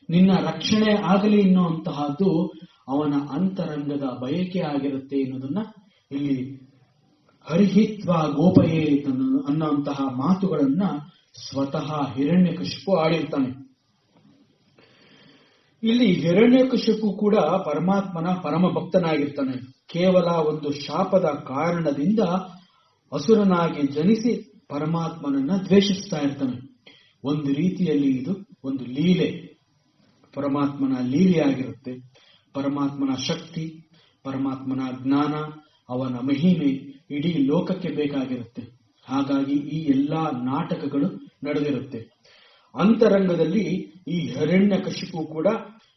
ನಿನ್ನ ರಕ್ಷಣೆ ಆಗಲಿ ಎನ್ನುವಂತಹದ್ದು ಅವನ ಅಂತರಂಗದ ಬಯಕೆ ಆಗಿರುತ್ತೆ ಎನ್ನುವುದನ್ನ ಇಲ್ಲಿ ಹರಿಹಿತ್ವ ಗೋಪಯೇತ್ ಅನ್ನುವಂತಹ ಮಾತುಗಳನ್ನ ಸ್ವತಃ ಹಿರಣ್ಯಕಶಿಪು ಆಡಿರ್ತಾನೆ. ಇಲ್ಲಿ ಹಿರಣ್ಯಕಶಿಪು ಕೂಡ ಪರಮಾತ್ಮನ ಪರಮ ಭಕ್ತನಾಗಿರ್ತಾನೆ. ಕೇವಲ ಒಂದು ಶಾಪದ ಕಾರಣದಿಂದ ಅಸುರನಾಗಿ ಜನಿಸಿ ಪರಮಾತ್ಮನನ್ನ ದ್ವೇಷಿಸ್ತಾ ಇರ್ತಾನೆ. ಒಂದು ರೀತಿಯಲ್ಲಿ ಇದು ಒಂದು ಲೀಲೆ, ಪರಮಾತ್ಮನ ಲೀಲೆಯಾಗಿರುತ್ತೆ. ಪರಮಾತ್ಮನ ಶಕ್ತಿ, ಪರಮಾತ್ಮನ ಜ್ಞಾನ, ಅವನ ಮಹಿಮೆ ಇಡೀ ಲೋಕಕ್ಕೆ ಬೇಕಾಗಿರುತ್ತೆ. ಹಾಗಾಗಿ ಈ ಎಲ್ಲಾ ನಾಟಕಗಳು ನಡೆದಿರುತ್ತೆ. ಅಂತರಂಗದಲ್ಲಿ ಈ ಹಿರಣ್ಯಕಶಿಪು ಕೂಡ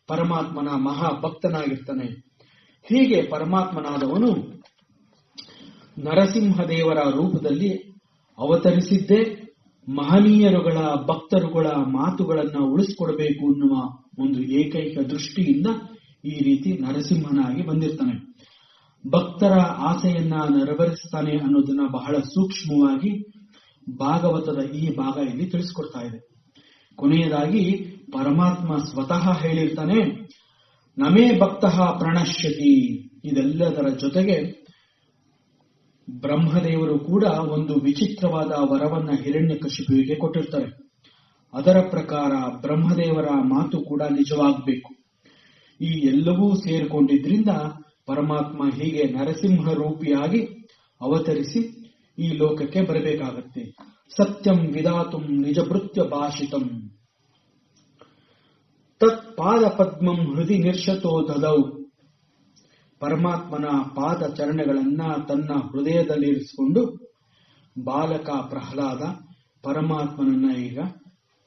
ಪರಮಾತ್ಮನ ಮಹಾಭಕ್ತನಾಗಿರ್ತಾನೆ. ಹೀಗೆ ಪರಮಾತ್ಮನಾದವನು ನರಸಿಂಹದೇವರ ರೂಪದಲ್ಲಿ ಅವತರಿಸಿದ್ದೇ ಮಹನೀಯರುಗಳ ಭಕ್ತರುಗಳ ಮಾತುಗಳನ್ನ ಉಳಿಸಿಕೊಡಬೇಕು ಎನ್ನುವ ಒಂದು ಏಕೈಕ ದೃಷ್ಟಿಯಿಂದ ಈ ರೀತಿ ನರಸಿಂಹನಾಗಿ ಬಂದಿರ್ತಾನೆ. ಭಕ್ತರ ಆಸೆಯನ್ನ ನೆರವೇರಿಸ್ತಾನೆ ಅನ್ನೋದನ್ನ ಬಹಳ ಸೂಕ್ಷ್ಮವಾಗಿ ಭಾಗವತದ ಈ ಭಾಗ ಇಲ್ಲಿ ತಿಳಿಸ್ಕೊಡ್ತಾ ಇದೆ. ಕೊನೆಯದಾಗಿ ಪರಮಾತ್ಮ ಸ್ವತಃ ಹೇಳಿರ್ತಾನೆ, ನಮೇ ಭಕ್ತಃ ಪ್ರಣಶ್ಯತಿ. ಇದೆಲ್ಲದರ ಜೊತೆಗೆ ಬ್ರಹ್ಮದೇವರು ಕೂಡ ಒಂದು ವಿಚಿತ್ರವಾದ ವರವನ್ನ ಹಿರಣ್ಯಕಶಿಪುವಿಗೆ ಕೊಟ್ಟಿರ್ತಾರೆ. ಅದರ ಪ್ರಕಾರ ಬ್ರಹ್ಮದೇವರ ಮಾತು ಕೂಡ ನಿಜವಾಗಬೇಕು. ಈ ಎಲ್ಲವೂ ಸೇರಿಕೊಂಡಿದ್ರಿಂದ ಪರಮಾತ್ಮ ಹೀಗೆ ನರಸಿಂಹ ರೂಪಿಯಾಗಿ ಅವತರಿಸಿ ಈ ಲೋಕಕ್ಕೆ ಬರಬೇಕಾಗತ್ತೆ. ಸತ್ಯಂ ವಿಧಾತುಂ ನಿಜಭೃತ್ಯ ಭಾಷಿತಂ ತತ್ ಪಾದ ಪದ್ಮಂ ಹೃದಯ ನಿರ್ಷತೋ ದದೌ. ಪರಮಾತ್ಮನ ಪಾದ ಚರಣಗಳನ್ನ ತನ್ನ ಹೃದಯದಲ್ಲಿರಿಸಿಕೊಂಡು ಬಾಲಕ ಪ್ರಹ್ಲಾದ ಪರಮಾತ್ಮನನ್ನ ಈಗ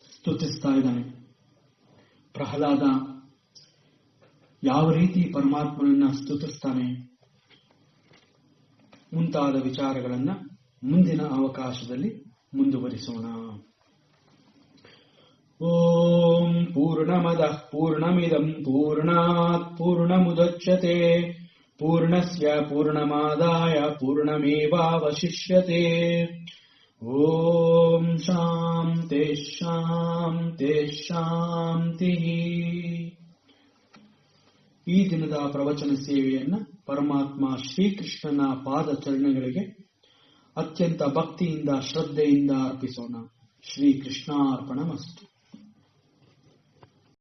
ಸ್ತುತಿಸ್ತಾ ಇದ್ದಾನೆ. ಪ್ರಹ್ಲಾದ ಯಾವ ರೀತಿ ಪರಮಾತ್ಮನನ್ನ ಸ್ತುತಿಸ್ತಾನೆ ಮುಂತಾದ ವಿಚಾರಗಳನ್ನ ಮುಂದಿನ ಅವಕಾಶದಲ್ಲಿ ಮುಂದುವರಿಸೋಣ. ಓಂ ಪೂರ್ಣಮದಃ ಪೂರ್ಣಮಿದಂ ಪೂರ್ಣಾತ್ ಪೂರ್ಣಮುದಚ್ಯತೆ ಪೂರ್ಣಸ್ಯ ಪೂರ್ಣಮಾದಾಯ ಪೂರ್ಣಮೇವಾವಶಿಷ್ಯತೆ. ಓಂ ಶಾಂತಿ ಶಾಂತಿ ಶಾಂತಿ. ಈ ದಿನದ ಪ್ರವಚನ ಸೇವೆಯನ್ನ ಪರಮಾತ್ಮ ಶ್ರೀಕೃಷ್ಣನ ಪಾದ ಚರಣಗಳಿಗೆ ಅತ್ಯಂತ ಭಕ್ತಿಯಿಂದ ಶ್ರದ್ಧೆಯಿಂದ ಅರ್ಪಿಸೋಣ. ಶ್ರೀಕೃಷ್ಣಾರ್ಪಣಮಸ್ತು.